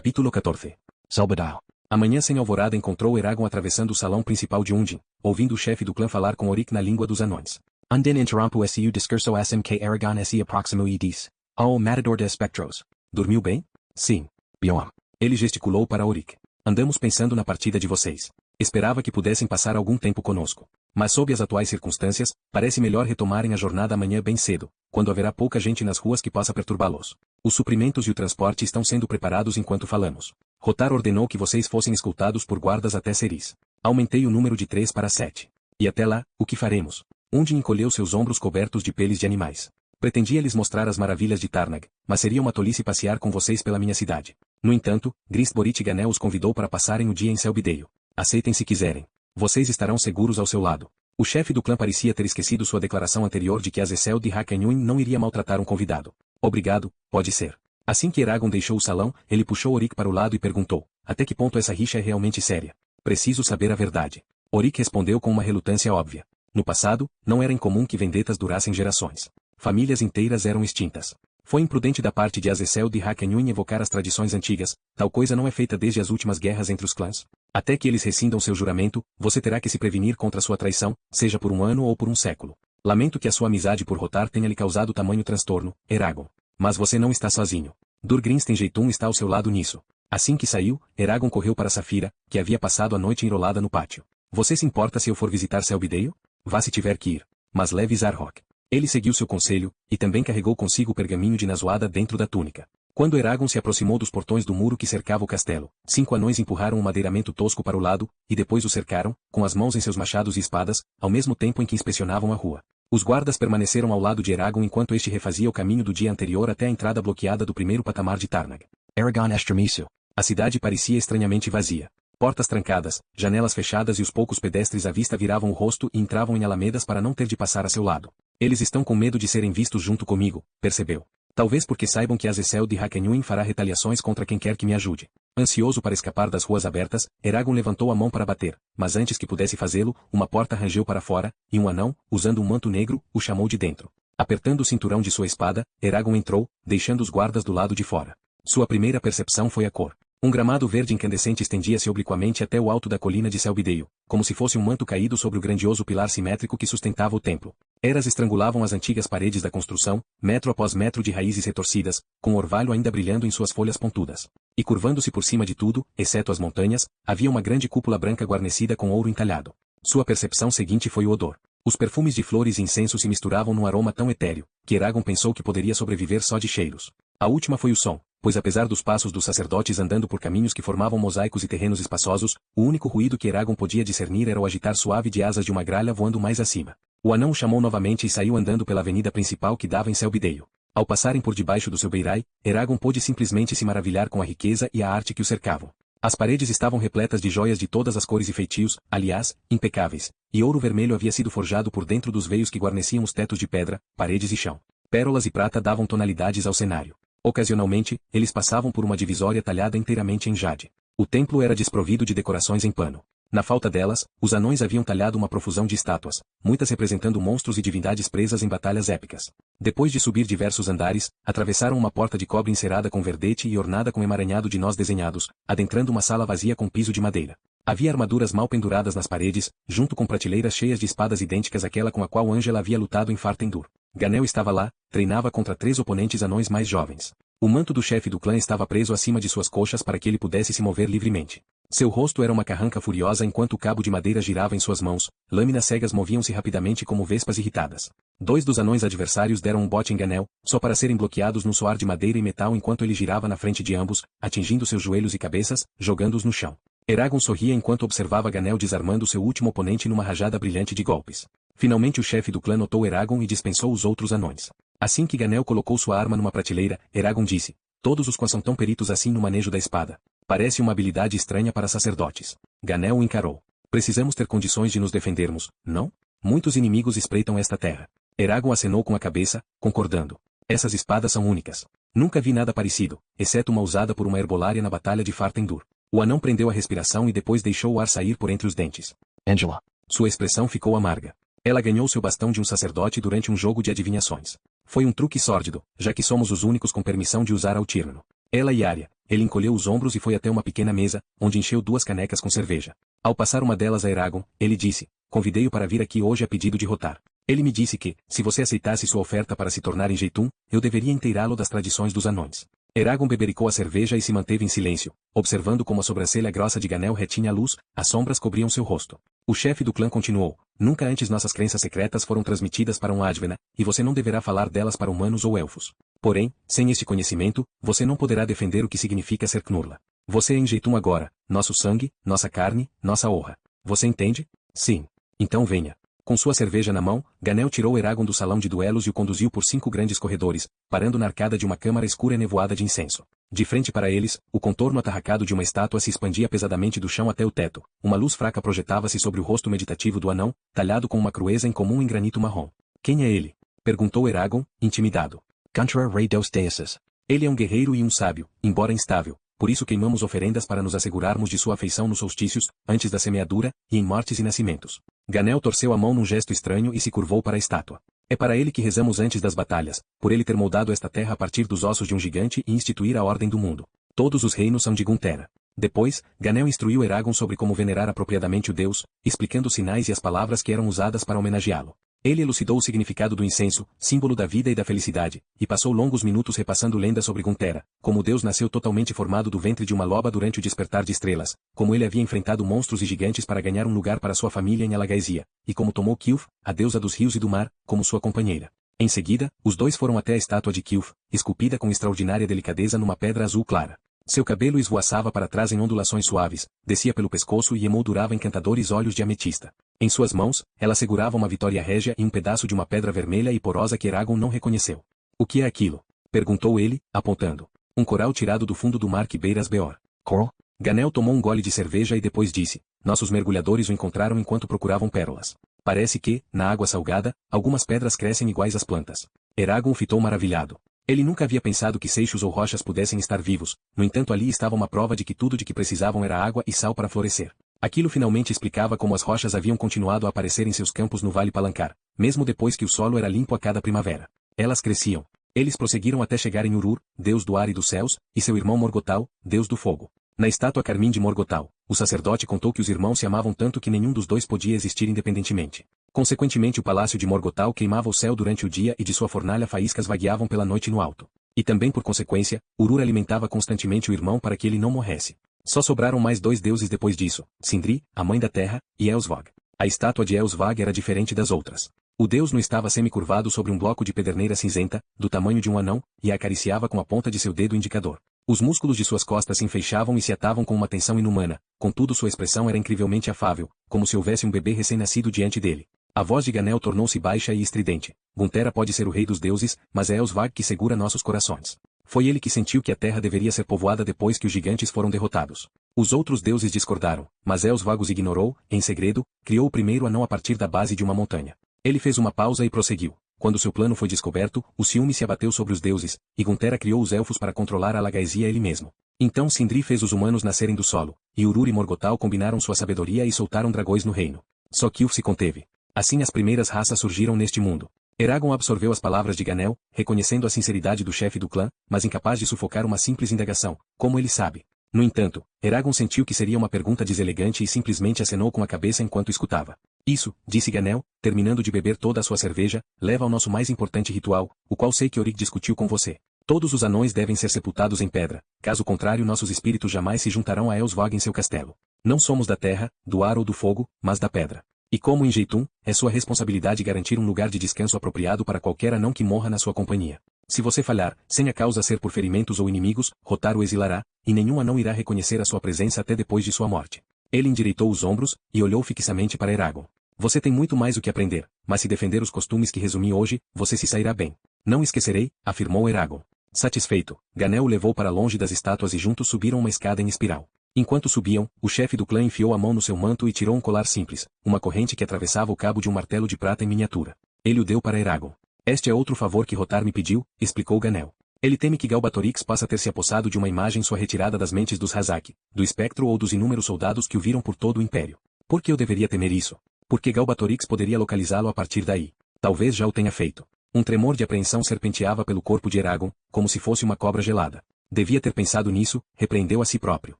Capítulo 14. Selbadil. A manhã sem alvorada encontrou Eragon atravessando o salão principal de Undin, ouvindo o chefe do clã falar com Orik na língua dos anões. Undin interrompu su discurso smk Aragon se aproximo e disse. Oh, matador de espectros. Dormiu bem? Sim. Bioam. Ele gesticulou para Orik. Andamos pensando na partida de vocês. Esperava que pudessem passar algum tempo conosco. Mas sob as atuais circunstâncias, parece melhor retomarem a jornada amanhã bem cedo, quando haverá pouca gente nas ruas que possa perturbá-los. Os suprimentos e o transporte estão sendo preparados enquanto falamos. Rotar ordenou que vocês fossem escoltados por guardas até Ceris. Aumentei o número de 3 para 7. E até lá, o que faremos? Undin encolheu seus ombros cobertos de peles de animais. Pretendia lhes mostrar as maravilhas de Tarnag, mas seria uma tolice passear com vocês pela minha cidade. No entanto, Gristborit Ganel os convidou para passarem o dia em Selbideio. Aceitem se quiserem. Vocês estarão seguros ao seu lado. O chefe do clã parecia ter esquecido sua declaração anterior de que Azazel de Hakanhuin não iria maltratar um convidado. Obrigado, pode ser. Assim que Eragon deixou o salão, ele puxou Orik para o lado e perguntou, até que ponto essa rixa é realmente séria? Preciso saber a verdade. Orik respondeu com uma relutância óbvia. No passado, não era incomum que vendetas durassem gerações. Famílias inteiras eram extintas. Foi imprudente da parte de Azazel de Hakanhuin evocar as tradições antigas, tal coisa não é feita desde as últimas guerras entre os clãs. Até que eles rescindam seu juramento, você terá que se prevenir contra sua traição, seja por um ano ou por um século. Lamento que a sua amizade por Rotar tenha lhe causado tamanho transtorno, Eragon. Mas você não está sozinho. Durgrinsten Jeitun está ao seu lado nisso. Assim que saiu, Eragon correu para Safira, que havia passado a noite enrolada no pátio. Você se importa se eu for visitar Selbideio? Vá se tiver que ir. Mas leve Zarhok. Ele seguiu seu conselho, e também carregou consigo o pergaminho de Nazoada dentro da túnica. Quando Eragon se aproximou dos portões do muro que cercava o castelo, 5 anões empurraram um madeiramento tosco para o lado, e depois o cercaram, com as mãos em seus machados e espadas, ao mesmo tempo em que inspecionavam a rua. Os guardas permaneceram ao lado de Eragon enquanto este refazia o caminho do dia anterior até a entrada bloqueada do primeiro patamar de Tarnag. Aragon estremeceu. A cidade parecia estranhamente vazia. Portas trancadas, janelas fechadas e os poucos pedestres à vista viravam o rosto e entravam em alamedas para não ter de passar a seu lado. Eles estão com medo de serem vistos junto comigo, percebeu. Talvez porque saibam que Azazel de Hakanhuin fará retaliações contra quem quer que me ajude. Ansioso para escapar das ruas abertas, Eragon levantou a mão para bater, mas antes que pudesse fazê-lo, uma porta rangeu para fora, e um anão, usando um manto negro, o chamou de dentro. Apertando o cinturão de sua espada, Eragon entrou, deixando os guardas do lado de fora. Sua primeira percepção foi a cor. Um gramado verde incandescente estendia-se obliquamente até o alto da colina de Selbideio, como se fosse um manto caído sobre o grandioso pilar simétrico que sustentava o templo. Eras estrangulavam as antigas paredes da construção, metro após metro de raízes retorcidas, com o orvalho ainda brilhando em suas folhas pontudas. E curvando-se por cima de tudo, exceto as montanhas, havia uma grande cúpula branca guarnecida com ouro entalhado. Sua percepção seguinte foi o odor. Os perfumes de flores e incenso se misturavam num aroma tão etéreo, que Eragon pensou que poderia sobreviver só de cheiros. A última foi o som, pois apesar dos passos dos sacerdotes andando por caminhos que formavam mosaicos e terrenos espaçosos, o único ruído que Eragon podia discernir era o agitar suave de asas de uma gralha voando mais acima. O anão o chamou novamente e saiu andando pela avenida principal que dava em Selbideio. Ao passarem por debaixo do seu beirai, Eragon pôde simplesmente se maravilhar com a riqueza e a arte que o cercavam. As paredes estavam repletas de joias de todas as cores e feitios, aliás, impecáveis, e ouro vermelho havia sido forjado por dentro dos veios que guarneciam os tetos de pedra, paredes e chão. Pérolas e prata davam tonalidades ao cenário. Ocasionalmente, eles passavam por uma divisória talhada inteiramente em jade. O templo era desprovido de decorações em pano. Na falta delas, os anões haviam talhado uma profusão de estátuas, muitas representando monstros e divindades presas em batalhas épicas. Depois de subir diversos andares, atravessaram uma porta de cobre encerada com verdete e ornada com emaranhado de nós desenhados, adentrando uma sala vazia com piso de madeira. Havia armaduras mal penduradas nas paredes, junto com prateleiras cheias de espadas idênticas àquela com a qual Angela havia lutado em Fartendur. Ganel estava lá, treinava contra 3 oponentes anões mais jovens. O manto do chefe do clã estava preso acima de suas coxas para que ele pudesse se mover livremente. Seu rosto era uma carranca furiosa enquanto o cabo de madeira girava em suas mãos, lâminas cegas moviam-se rapidamente como vespas irritadas. 2 dos anões adversários deram um bote em Ganel, só para serem bloqueados num soar de madeira e metal enquanto ele girava na frente de ambos, atingindo seus joelhos e cabeças, jogando-os no chão. Eragon sorria enquanto observava Ganel desarmando seu último oponente numa rajada brilhante de golpes. Finalmente o chefe do clã notou Eragon e dispensou os outros anões. Assim que Ganel colocou sua arma numa prateleira, Eragon disse, todos os quais são tão peritos assim no manejo da espada. Parece uma habilidade estranha para sacerdotes. Ganel o encarou. Precisamos ter condições de nos defendermos, não? Muitos inimigos espreitam esta terra. Eragon acenou com a cabeça, concordando. Essas espadas são únicas. Nunca vi nada parecido, exceto uma usada por uma herbolária na batalha de Fartendur. O anão prendeu a respiração e depois deixou o ar sair por entre os dentes. Angela. Sua expressão ficou amarga. Ela ganhou seu bastão de um sacerdote durante um jogo de adivinhações. Foi um truque sórdido, já que somos os únicos com permissão de usar Altírnano. Ela e Arya, ele encolheu os ombros e foi até uma pequena mesa, onde encheu 2 canecas com cerveja. Ao passar uma delas a Eragon, ele disse, convidei-o para vir aqui hoje a pedido de Rotar. Ele me disse que, se você aceitasse sua oferta para se tornar Enjeitum, eu deveria inteirá-lo das tradições dos anões. Eragon bebericou a cerveja e se manteve em silêncio, observando como a sobrancelha grossa de Ganel retinha a luz, as sombras cobriam seu rosto. O chefe do clã continuou, nunca antes nossas crenças secretas foram transmitidas para um Advena, e você não deverá falar delas para humanos ou elfos. Porém, sem este conhecimento, você não poderá defender o que significa ser Knurla. Você é Enjeitum agora, nosso sangue, nossa carne, nossa honra. Você entende? Sim. Então venha. Com sua cerveja na mão, Ganel tirou Eragon do salão de duelos e o conduziu por 5 grandes corredores, parando na arcada de uma câmara escura e nevoada de incenso. De frente para eles, o contorno atarracado de uma estátua se expandia pesadamente do chão até o teto. Uma luz fraca projetava-se sobre o rosto meditativo do anão, talhado com uma crueza incomum em granito marrom. Quem é ele? Perguntou Eragon, intimidado. Contra Rei dos Deuses. Ele é um guerreiro e um sábio, embora instável. Por isso queimamos oferendas para nos assegurarmos de sua afeição nos solstícios, antes da semeadura, e em mortes e nascimentos. Ganel torceu a mão num gesto estranho e se curvou para a estátua. É para ele que rezamos antes das batalhas, por ele ter moldado esta terra a partir dos ossos de um gigante e instituir a ordem do mundo. Todos os reinos são de Guntera. Depois, Ganel instruiu Eragon sobre como venerar apropriadamente o deus, explicando os sinais e as palavras que eram usadas para homenageá-lo. Ele elucidou o significado do incenso, símbolo da vida e da felicidade, e passou longos minutos repassando lendas sobre Guntera, como o deus nasceu totalmente formado do ventre de uma loba durante o despertar de estrelas, como ele havia enfrentado monstros e gigantes para ganhar um lugar para sua família em Alagaisia, e como tomou Kilf, a deusa dos rios e do mar, como sua companheira. Em seguida, os dois foram até a estátua de Kilf, esculpida com extraordinária delicadeza numa pedra azul clara. Seu cabelo esvoaçava para trás em ondulações suaves, descia pelo pescoço e emoldurava encantadores olhos de ametista. Em suas mãos, ela segurava uma vitória régia e um pedaço de uma pedra vermelha e porosa que Eragon não reconheceu. O que é aquilo? Perguntou ele, apontando. Um coral tirado do fundo do mar que beira as Beor. Coral? Ganel tomou um gole de cerveja e depois disse, nossos mergulhadores o encontraram enquanto procuravam pérolas. Parece que, na água salgada, algumas pedras crescem iguais às plantas. Eragon fitou maravilhado. Ele nunca havia pensado que seixos ou rochas pudessem estar vivos, no entanto ali estava uma prova de que tudo de que precisavam era água e sal para florescer. Aquilo finalmente explicava como as rochas haviam continuado a aparecer em seus campos no Vale Palancar, mesmo depois que o solo era limpo a cada primavera. Elas cresciam. Eles prosseguiram até chegar em Urur, deus do ar e dos céus, e seu irmão Morgotal, deus do fogo. Na estátua carmim de Morgotal, o sacerdote contou que os irmãos se amavam tanto que nenhum dos dois podia existir independentemente. Consequentemente o palácio de Morgotal queimava o céu durante o dia e de sua fornalha faíscas vagueavam pela noite no alto. E também por consequência, Urur alimentava constantemente o irmão para que ele não morresse. Só sobraram mais 2 deuses depois disso, Sindri, a mãe da terra, e Elswag. A estátua de Elswag era diferente das outras. O deus não estava semicurvado sobre um bloco de pederneira cinzenta, do tamanho de um anão, e a acariciava com a ponta de seu dedo indicador. Os músculos de suas costas se enfeixavam e se atavam com uma tensão inumana, contudo sua expressão era incrivelmente afável, como se houvesse um bebê recém-nascido diante dele. A voz de Ganel tornou-se baixa e estridente. Guntera pode ser o rei dos deuses, mas é Elswag que segura nossos corações. Foi ele que sentiu que a terra deveria ser povoada depois que os gigantes foram derrotados. Os outros deuses discordaram, mas Elswag os ignorou, em segredo, criou o primeiro anão a partir da base de uma montanha. Ele fez uma pausa e prosseguiu. Quando seu plano foi descoberto, o ciúme se abateu sobre os deuses, e Guntera criou os elfos para controlar a Alagaisia ele mesmo. Então Sindri fez os humanos nascerem do solo, e Urur e Morgotal combinaram sua sabedoria e soltaram dragões no reino. Só Kilf se conteve. Assim as primeiras raças surgiram neste mundo. Eragon absorveu as palavras de Ganel, reconhecendo a sinceridade do chefe do clã, mas incapaz de sufocar uma simples indagação, como ele sabe. No entanto, Eragon sentiu que seria uma pergunta deselegante e simplesmente acenou com a cabeça enquanto escutava. Isso, disse Ganel, terminando de beber toda a sua cerveja, leva ao nosso mais importante ritual, o qual sei que Orik discutiu com você. Todos os anões devem ser sepultados em pedra, caso contrário nossos espíritos jamais se juntarão a Elswag em seu castelo. Não somos da terra, do ar ou do fogo, mas da pedra. E como Enjeitum, é sua responsabilidade garantir um lugar de descanso apropriado para qualquer anão que morra na sua companhia. Se você falhar, sem a causa ser por ferimentos ou inimigos, Rotar o exilará, e nenhum anão irá reconhecer a sua presença até depois de sua morte. Ele endireitou os ombros, e olhou fixamente para Eragon. Você tem muito mais o que aprender, mas se defender os costumes que resumi hoje, você se sairá bem. Não esquecerei, afirmou Eragon. Satisfeito, Ganel o levou para longe das estátuas e juntos subiram uma escada em espiral. Enquanto subiam, o chefe do clã enfiou a mão no seu manto e tirou um colar simples, uma corrente que atravessava o cabo de um martelo de prata em miniatura. Ele o deu para Eragon. Este é outro favor que Rotar me pediu, explicou Ganel. Ele teme que Galbatorix possa ter se apossado de uma imagem sua retirada das mentes dos Hazak, do espectro ou dos inúmeros soldados que o viram por todo o império. Por que eu deveria temer isso? Porque Galbatorix poderia localizá-lo a partir daí. Talvez já o tenha feito. Um tremor de apreensão serpenteava pelo corpo de Eragon, como se fosse uma cobra gelada. Devia ter pensado nisso, repreendeu a si próprio.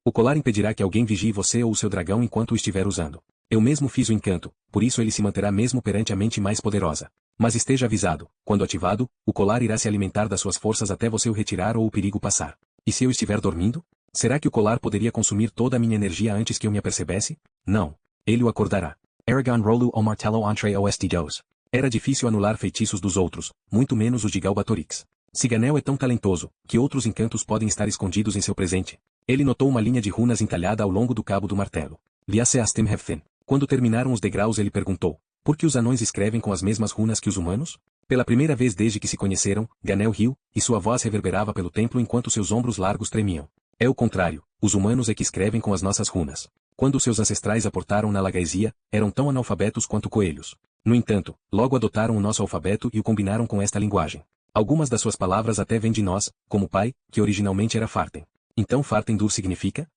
O colar impedirá que alguém vigie você ou o seu dragão enquanto o estiver usando. Eu mesmo fiz o encanto, por isso ele se manterá mesmo perante a mente mais poderosa. Mas esteja avisado, quando ativado, o colar irá se alimentar das suas forças até você o retirar ou o perigo passar. E se eu estiver dormindo? Será que o colar poderia consumir toda a minha energia antes que eu me apercebesse? Não. Ele o acordará. Aragon rolu o martelo entre os dedos. Era difícil anular feitiços dos outros, muito menos os de Galbatorix. Siganel é tão talentoso, que outros encantos podem estar escondidos em seu presente. Ele notou uma linha de runas entalhada ao longo do cabo do martelo. Liaseastem Heften. Quando terminaram os degraus ele perguntou, por que os anões escrevem com as mesmas runas que os humanos? Pela primeira vez desde que se conheceram, Ganel riu, e sua voz reverberava pelo templo enquanto seus ombros largos tremiam. É o contrário, os humanos é que escrevem com as nossas runas. Quando seus ancestrais aportaram na Lagaesia, eram tão analfabetos quanto coelhos. No entanto, logo adotaram o nosso alfabeto e o combinaram com esta linguagem. Algumas das suas palavras até vêm de nós, como pai, que originalmente era Farten. Então Fartendur significa?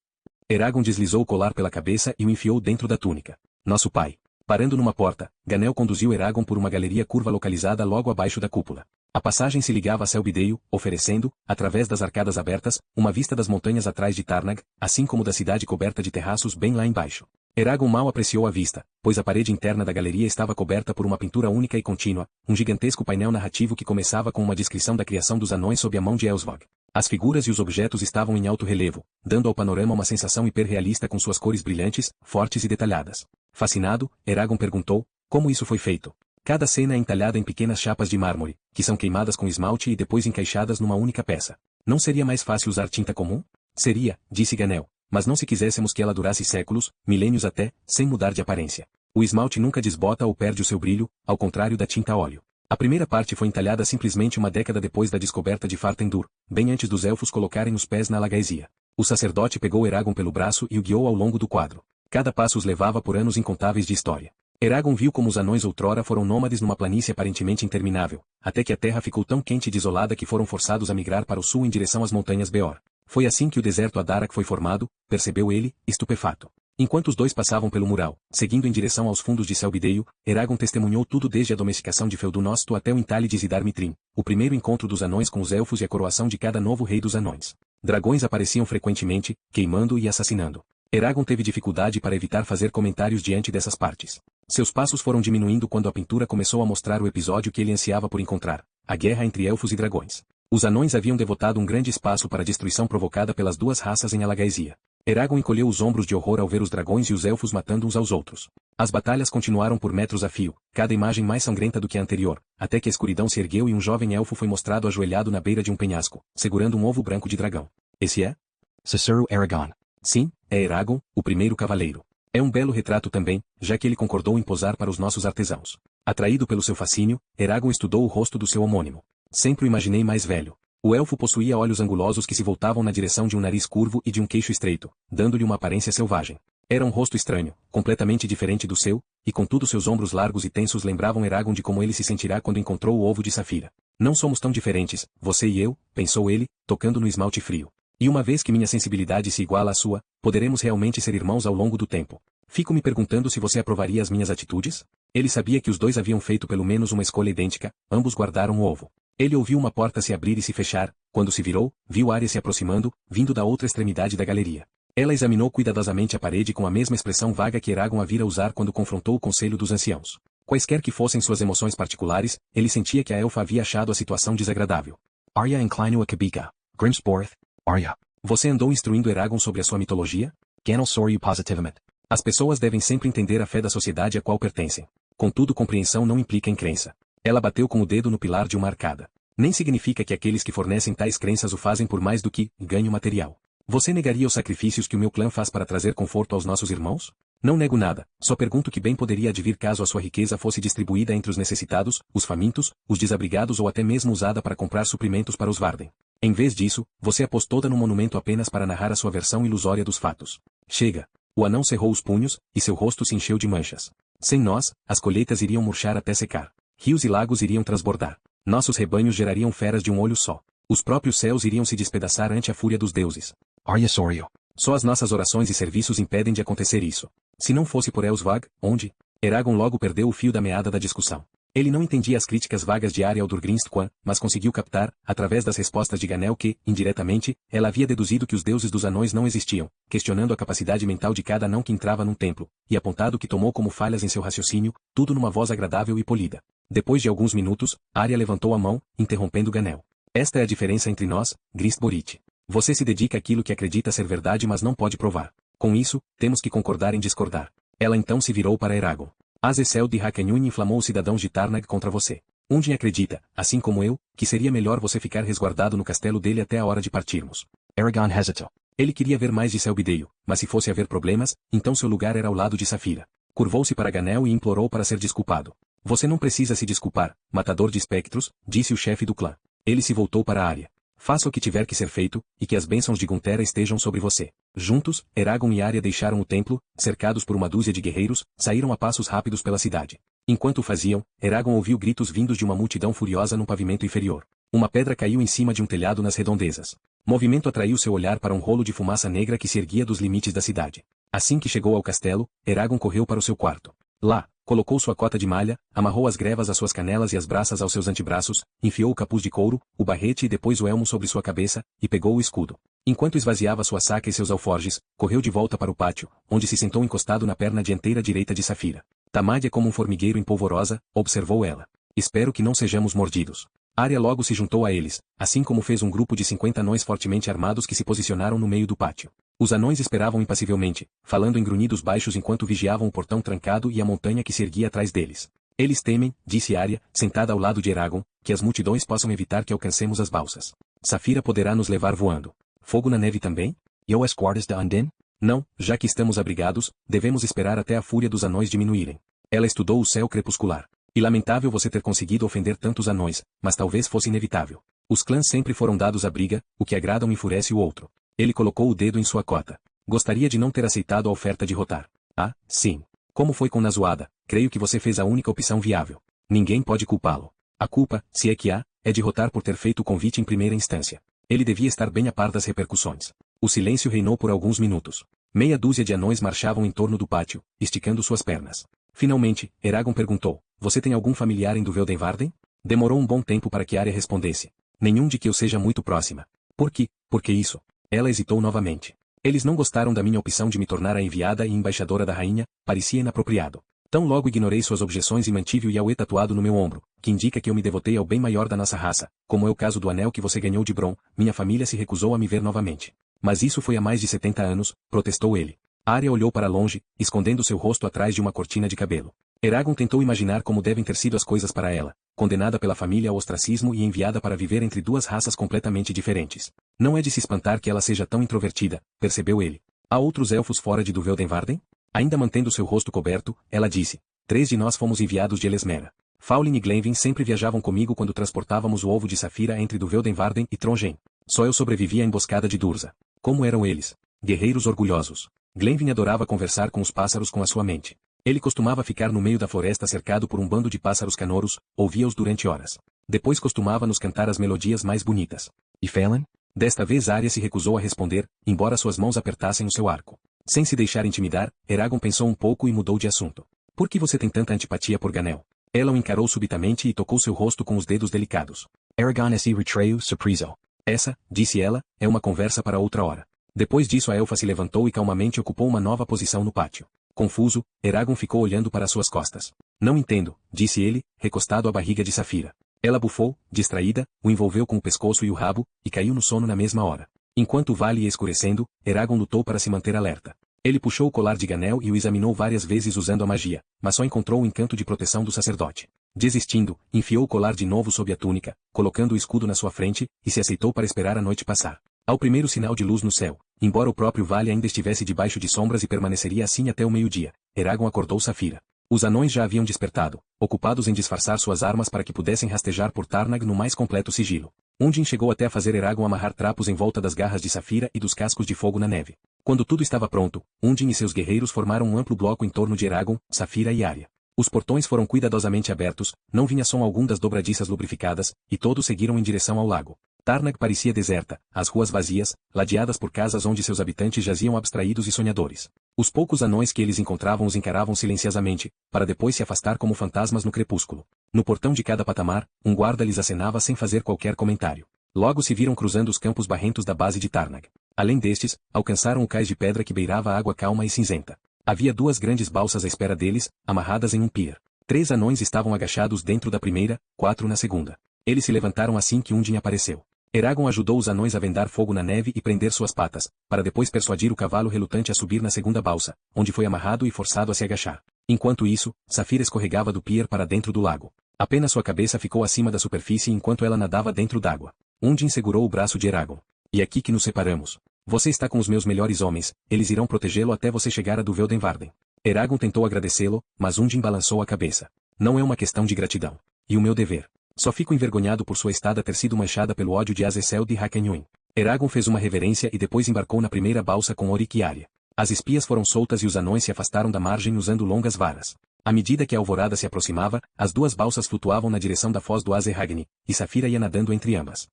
Eragon deslizou o colar pela cabeça e o enfiou dentro da túnica. Nosso pai. Parando numa porta, Ganel conduziu Eragon por uma galeria curva localizada logo abaixo da cúpula. A passagem se ligava a Selbideio, oferecendo, através das arcadas abertas, uma vista das montanhas atrás de Tarnag, assim como da cidade coberta de terraços bem lá embaixo. Eragon mal apreciou a vista, pois a parede interna da galeria estava coberta por uma pintura única e contínua, um gigantesco painel narrativo que começava com uma descrição da criação dos anões sob a mão de Elsvog. As figuras e os objetos estavam em alto relevo, dando ao panorama uma sensação hiperrealista com suas cores brilhantes, fortes e detalhadas. Fascinado, Eragon perguntou, como isso foi feito? Cada cena é entalhada em pequenas chapas de mármore, que são queimadas com esmalte e depois encaixadas numa única peça. Não seria mais fácil usar tinta comum? Seria, disse Ganel, mas não se quiséssemos que ela durasse séculos, milênios até, sem mudar de aparência. O esmalte nunca desbota ou perde o seu brilho, ao contrário da tinta a óleo. A primeira parte foi entalhada simplesmente uma década depois da descoberta de Fartendur, bem antes dos elfos colocarem os pés na Lagaesia. O sacerdote pegou Eragon pelo braço e o guiou ao longo do quadro. Cada passo os levava por anos incontáveis de história. Eragon viu como os anões outrora foram nômades numa planície aparentemente interminável, até que a terra ficou tão quente e desolada que foram forçados a migrar para o sul em direção às montanhas Beor. Foi assim que o deserto Adarak foi formado, percebeu ele, estupefato. Enquanto os dois passavam pelo mural, seguindo em direção aos fundos de Selbideio, Eragon testemunhou tudo desde a domesticação de Feldunosto até o entalhe de Zidar-Mitrim, o primeiro encontro dos anões com os elfos e a coroação de cada novo rei dos anões. Dragões apareciam frequentemente, queimando e assassinando. Eragon teve dificuldade para evitar fazer comentários diante dessas partes. Seus passos foram diminuindo quando a pintura começou a mostrar o episódio que ele ansiava por encontrar, a guerra entre elfos e dragões. Os anões haviam devotado um grande espaço para a destruição provocada pelas duas raças em Alagaesia. Eragon encolheu os ombros de horror ao ver os dragões e os elfos matando uns aos outros. As batalhas continuaram por metros a fio, cada imagem mais sangrenta do que a anterior, até que a escuridão se ergueu e um jovem elfo foi mostrado ajoelhado na beira de um penhasco, segurando um ovo branco de dragão. Esse é? Sussurro Aragon. Sim, é Eragon, o primeiro cavaleiro. É um belo retrato também, já que ele concordou em posar para os nossos artesãos. Atraído pelo seu fascínio, Eragon estudou o rosto do seu homônimo. Sempre o imaginei mais velho. O elfo possuía olhos angulosos que se voltavam na direção de um nariz curvo e de um queixo estreito, dando-lhe uma aparência selvagem. Era um rosto estranho, completamente diferente do seu, e contudo seus ombros largos e tensos lembravam Eragon de como ele se sentirá quando encontrou o ovo de Safira. Não somos tão diferentes, você e eu, pensou ele, tocando no esmalte frio. E uma vez que minha sensibilidade se iguala à sua, poderemos realmente ser irmãos ao longo do tempo. Fico me perguntando se você aprovaria as minhas atitudes? Ele sabia que os dois haviam feito pelo menos uma escolha idêntica, ambos guardaram o ovo. Ele ouviu uma porta se abrir e se fechar, quando se virou, viu Arya se aproximando, vindo da outra extremidade da galeria. Ela examinou cuidadosamente a parede com a mesma expressão vaga que Eragon a vira usar quando confrontou o conselho dos anciãos. Quaisquer que fossem suas emoções particulares, ele sentia que a elfa havia achado a situação desagradável. Arya inclino a Kabika. Grimsborth. Arya. Você andou instruindo Eragon sobre a sua mitologia? Ganel soryu positivamente. As pessoas devem sempre entender a fé da sociedade a qual pertencem. Contudo, compreensão não implica em crença. Ela bateu com o dedo no pilar de uma arcada. Nem significa que aqueles que fornecem tais crenças o fazem por mais do que ganho material. Você negaria os sacrifícios que o meu clã faz para trazer conforto aos nossos irmãos? Não nego nada, só pergunto que bem poderia advir caso a sua riqueza fosse distribuída entre os necessitados, os famintos, os desabrigados ou até mesmo usada para comprar suprimentos para os Varden. Em vez disso, você a pôs toda no monumento apenas para narrar a sua versão ilusória dos fatos. Chega. O anão cerrou os punhos, e seu rosto se encheu de manchas. Sem nós, as colheitas iriam murchar até secar. Rios e lagos iriam transbordar. Nossos rebanhos gerariam feras de um olho só. Os próprios céus iriam se despedaçar ante a fúria dos deuses. Arya Soryu. Só as nossas orações e serviços impedem de acontecer isso. Se não fosse por Elsvag, onde? Eragon logo perdeu o fio da meada da discussão. Ele não entendia as críticas vagas de Arya ao Durgrinstquan, mas conseguiu captar, através das respostas de Ganel que, indiretamente, ela havia deduzido que os deuses dos anões não existiam, questionando a capacidade mental de cada anão que entrava num templo, e apontado que tomou como falhas em seu raciocínio, tudo numa voz agradável e polida. Depois de alguns minutos, Arya levantou a mão, interrompendo Ganel. Esta é a diferença entre nós, Grist Borit. Você se dedica àquilo que acredita ser verdade mas não pode provar. Com isso, temos que concordar em discordar. Ela então se virou para Eragon. Azazel de Hakenyun inflamou os cidadãos de Tarnag contra você. Undin acredita, assim como eu, que seria melhor você ficar resguardado no castelo dele até a hora de partirmos. Eragon hesitou. Ele queria ver mais de Selbideio, mas se fosse haver problemas, então seu lugar era ao lado de Saphira. Curvou-se para Ganel e implorou para ser desculpado. Você não precisa se desculpar, matador de espectros, disse o chefe do clã. Ele se voltou para Arya. Faça o que tiver que ser feito, e que as bênçãos de Guntera estejam sobre você. Juntos, Eragon e Arya deixaram o templo, cercados por uma dúzia de guerreiros, saíram a passos rápidos pela cidade. Enquanto o faziam, Eragon ouviu gritos vindos de uma multidão furiosa no pavimento inferior. Uma pedra caiu em cima de um telhado nas redondezas. Movimento atraiu seu olhar para um rolo de fumaça negra que se erguia dos limites da cidade. Assim que chegou ao castelo, Eragon correu para o seu quarto. Lá, colocou sua cota de malha, amarrou as grevas às suas canelas e as braças aos seus antebraços, enfiou o capuz de couro, o barrete e depois o elmo sobre sua cabeça, e pegou o escudo. Enquanto esvaziava sua saca e seus alforjes, correu de volta para o pátio, onde se sentou encostado na perna dianteira direita de Saphira. Tamad é como um formigueiro em polvorosa, observou ela. Espero que não sejamos mordidos. Arya logo se juntou a eles, assim como fez um grupo de 50 anões fortemente armados que se posicionaram no meio do pátio. Os anões esperavam impassivelmente, falando em grunhidos baixos enquanto vigiavam o portão trancado e a montanha que se erguia atrás deles. Eles temem, disse Arya, sentada ao lado de Eragon, que as multidões possam evitar que alcancemos as balsas. Saphira poderá nos levar voando. Fogo na neve também? E as guardas de Undine? Não, já que estamos abrigados, devemos esperar até a fúria dos anões diminuírem. Ela estudou o céu crepuscular. E lamentável você ter conseguido ofender tantos anões, mas talvez fosse inevitável. Os clãs sempre foram dados à briga, o que agrada um enfurece o outro. Ele colocou o dedo em sua cota. Gostaria de não ter aceitado a oferta de Rotar. Ah, sim. Como foi com Nazuada, creio que você fez a única opção viável. Ninguém pode culpá-lo. A culpa, se é que há, é de Rotar por ter feito o convite em primeira instância. Ele devia estar bem a par das repercussões. O silêncio reinou por alguns minutos. Meia dúzia de anões marchavam em torno do pátio, esticando suas pernas. Finalmente, Eragon perguntou, você tem algum familiar em Duveldenvarden? Demorou um bom tempo para que Arya respondesse. Nenhum de que eu seja muito próxima. Por que? Por que isso? Ela hesitou novamente. Eles não gostaram da minha opção de me tornar a enviada e embaixadora da rainha, parecia inapropriado. Tão logo ignorei suas objeções e mantive o Yahweh tatuado no meu ombro, que indica que eu me devotei ao bem maior da nossa raça, como é o caso do anel que você ganhou de Bron, minha família se recusou a me ver novamente. Mas isso foi há mais de 70 anos, protestou ele. Arya olhou para longe, escondendo seu rosto atrás de uma cortina de cabelo. Eragon tentou imaginar como devem ter sido as coisas para ela, condenada pela família ao ostracismo e enviada para viver entre duas raças completamente diferentes. Não é de se espantar que ela seja tão introvertida, percebeu ele. Há outros elfos fora de Duveldenvarden? Ainda mantendo seu rosto coberto, ela disse. 3 de nós fomos enviados de Elesmera. Faulin e Glenvin sempre viajavam comigo quando transportávamos o ovo de Saphira entre Duveldenvarden e Trongen. Só eu sobrevivi à emboscada de Durza. Como eram eles? Guerreiros orgulhosos. Glenvin adorava conversar com os pássaros com a sua mente. Ele costumava ficar no meio da floresta cercado por um bando de pássaros canoros, ouvia-os durante horas. Depois costumava nos cantar as melodias mais bonitas. E Phelan? Desta vez Arya se recusou a responder, embora suas mãos apertassem o seu arco. Sem se deixar intimidar, Eragon pensou um pouco e mudou de assunto. Por que você tem tanta antipatia por Ganel? Ela o encarou subitamente e tocou seu rosto com os dedos delicados. Eragon se retraiu surpreso. Essa, disse ela, é uma conversa para outra hora. Depois disso a elfa se levantou e calmamente ocupou uma nova posição no pátio. Confuso, Eragon ficou olhando para suas costas. Não entendo, disse ele, recostado à barriga de Saphira. Ela bufou, distraída, o envolveu com o pescoço e o rabo, e caiu no sono na mesma hora. Enquanto o vale ia escurecendo, Eragon lutou para se manter alerta. Ele puxou o colar de Ganel e o examinou várias vezes usando a magia, mas só encontrou o encanto de proteção do sacerdote. Desistindo, enfiou o colar de novo sob a túnica, colocando o escudo na sua frente, e se aceitou para esperar a noite passar. Ao primeiro sinal de luz no céu, embora o próprio vale ainda estivesse debaixo de sombras e permaneceria assim até o meio-dia, Eragon acordou Saphira. Os anões já haviam despertado, ocupados em disfarçar suas armas para que pudessem rastejar por Tarnag no mais completo sigilo. Undin chegou até a fazer Eragon amarrar trapos em volta das garras de Saphira e dos cascos de fogo na neve. Quando tudo estava pronto, Undin e seus guerreiros formaram um amplo bloco em torno de Eragon, Saphira e Arya. Os portões foram cuidadosamente abertos, não vinha som algum das dobradiças lubrificadas, e todos seguiram em direção ao lago. Tarnag parecia deserta, as ruas vazias, ladeadas por casas onde seus habitantes jaziam abstraídos e sonhadores. Os poucos anões que eles encontravam os encaravam silenciosamente, para depois se afastar como fantasmas no crepúsculo. No portão de cada patamar, um guarda lhes acenava sem fazer qualquer comentário. Logo se viram cruzando os campos barrentos da base de Tarnag. Além destes, alcançaram o cais de pedra que beirava a água calma e cinzenta. Havia 2 grandes balsas à espera deles, amarradas em um pier. 3 anões estavam agachados dentro da primeira, 4 na segunda. Eles se levantaram assim que Undin apareceu. Eragon ajudou os anões a vendar fogo na neve e prender suas patas, para depois persuadir o cavalo relutante a subir na segunda balsa, onde foi amarrado e forçado a se agachar. Enquanto isso, Saphira escorregava do pier para dentro do lago. Apenas sua cabeça ficou acima da superfície enquanto ela nadava dentro d'água. Undin segurou o braço de Eragon. E aqui que nos separamos. Você está com os meus melhores homens, eles irão protegê-lo até você chegar a Duveldenvarden. Eragon tentou agradecê-lo, mas Undin balançou a cabeça. Não é uma questão de gratidão. E o meu dever? Só fico envergonhado por sua estada ter sido manchada pelo ódio de Azeceld e Hakenhun. Eragon fez uma reverência e depois embarcou na primeira balsa com Orik e Arya. As espias foram soltas e os anões se afastaram da margem usando longas varas. À medida que a alvorada se aproximava, as 2 balsas flutuavam na direção da foz do Azerragni, e Saphira ia nadando entre ambas.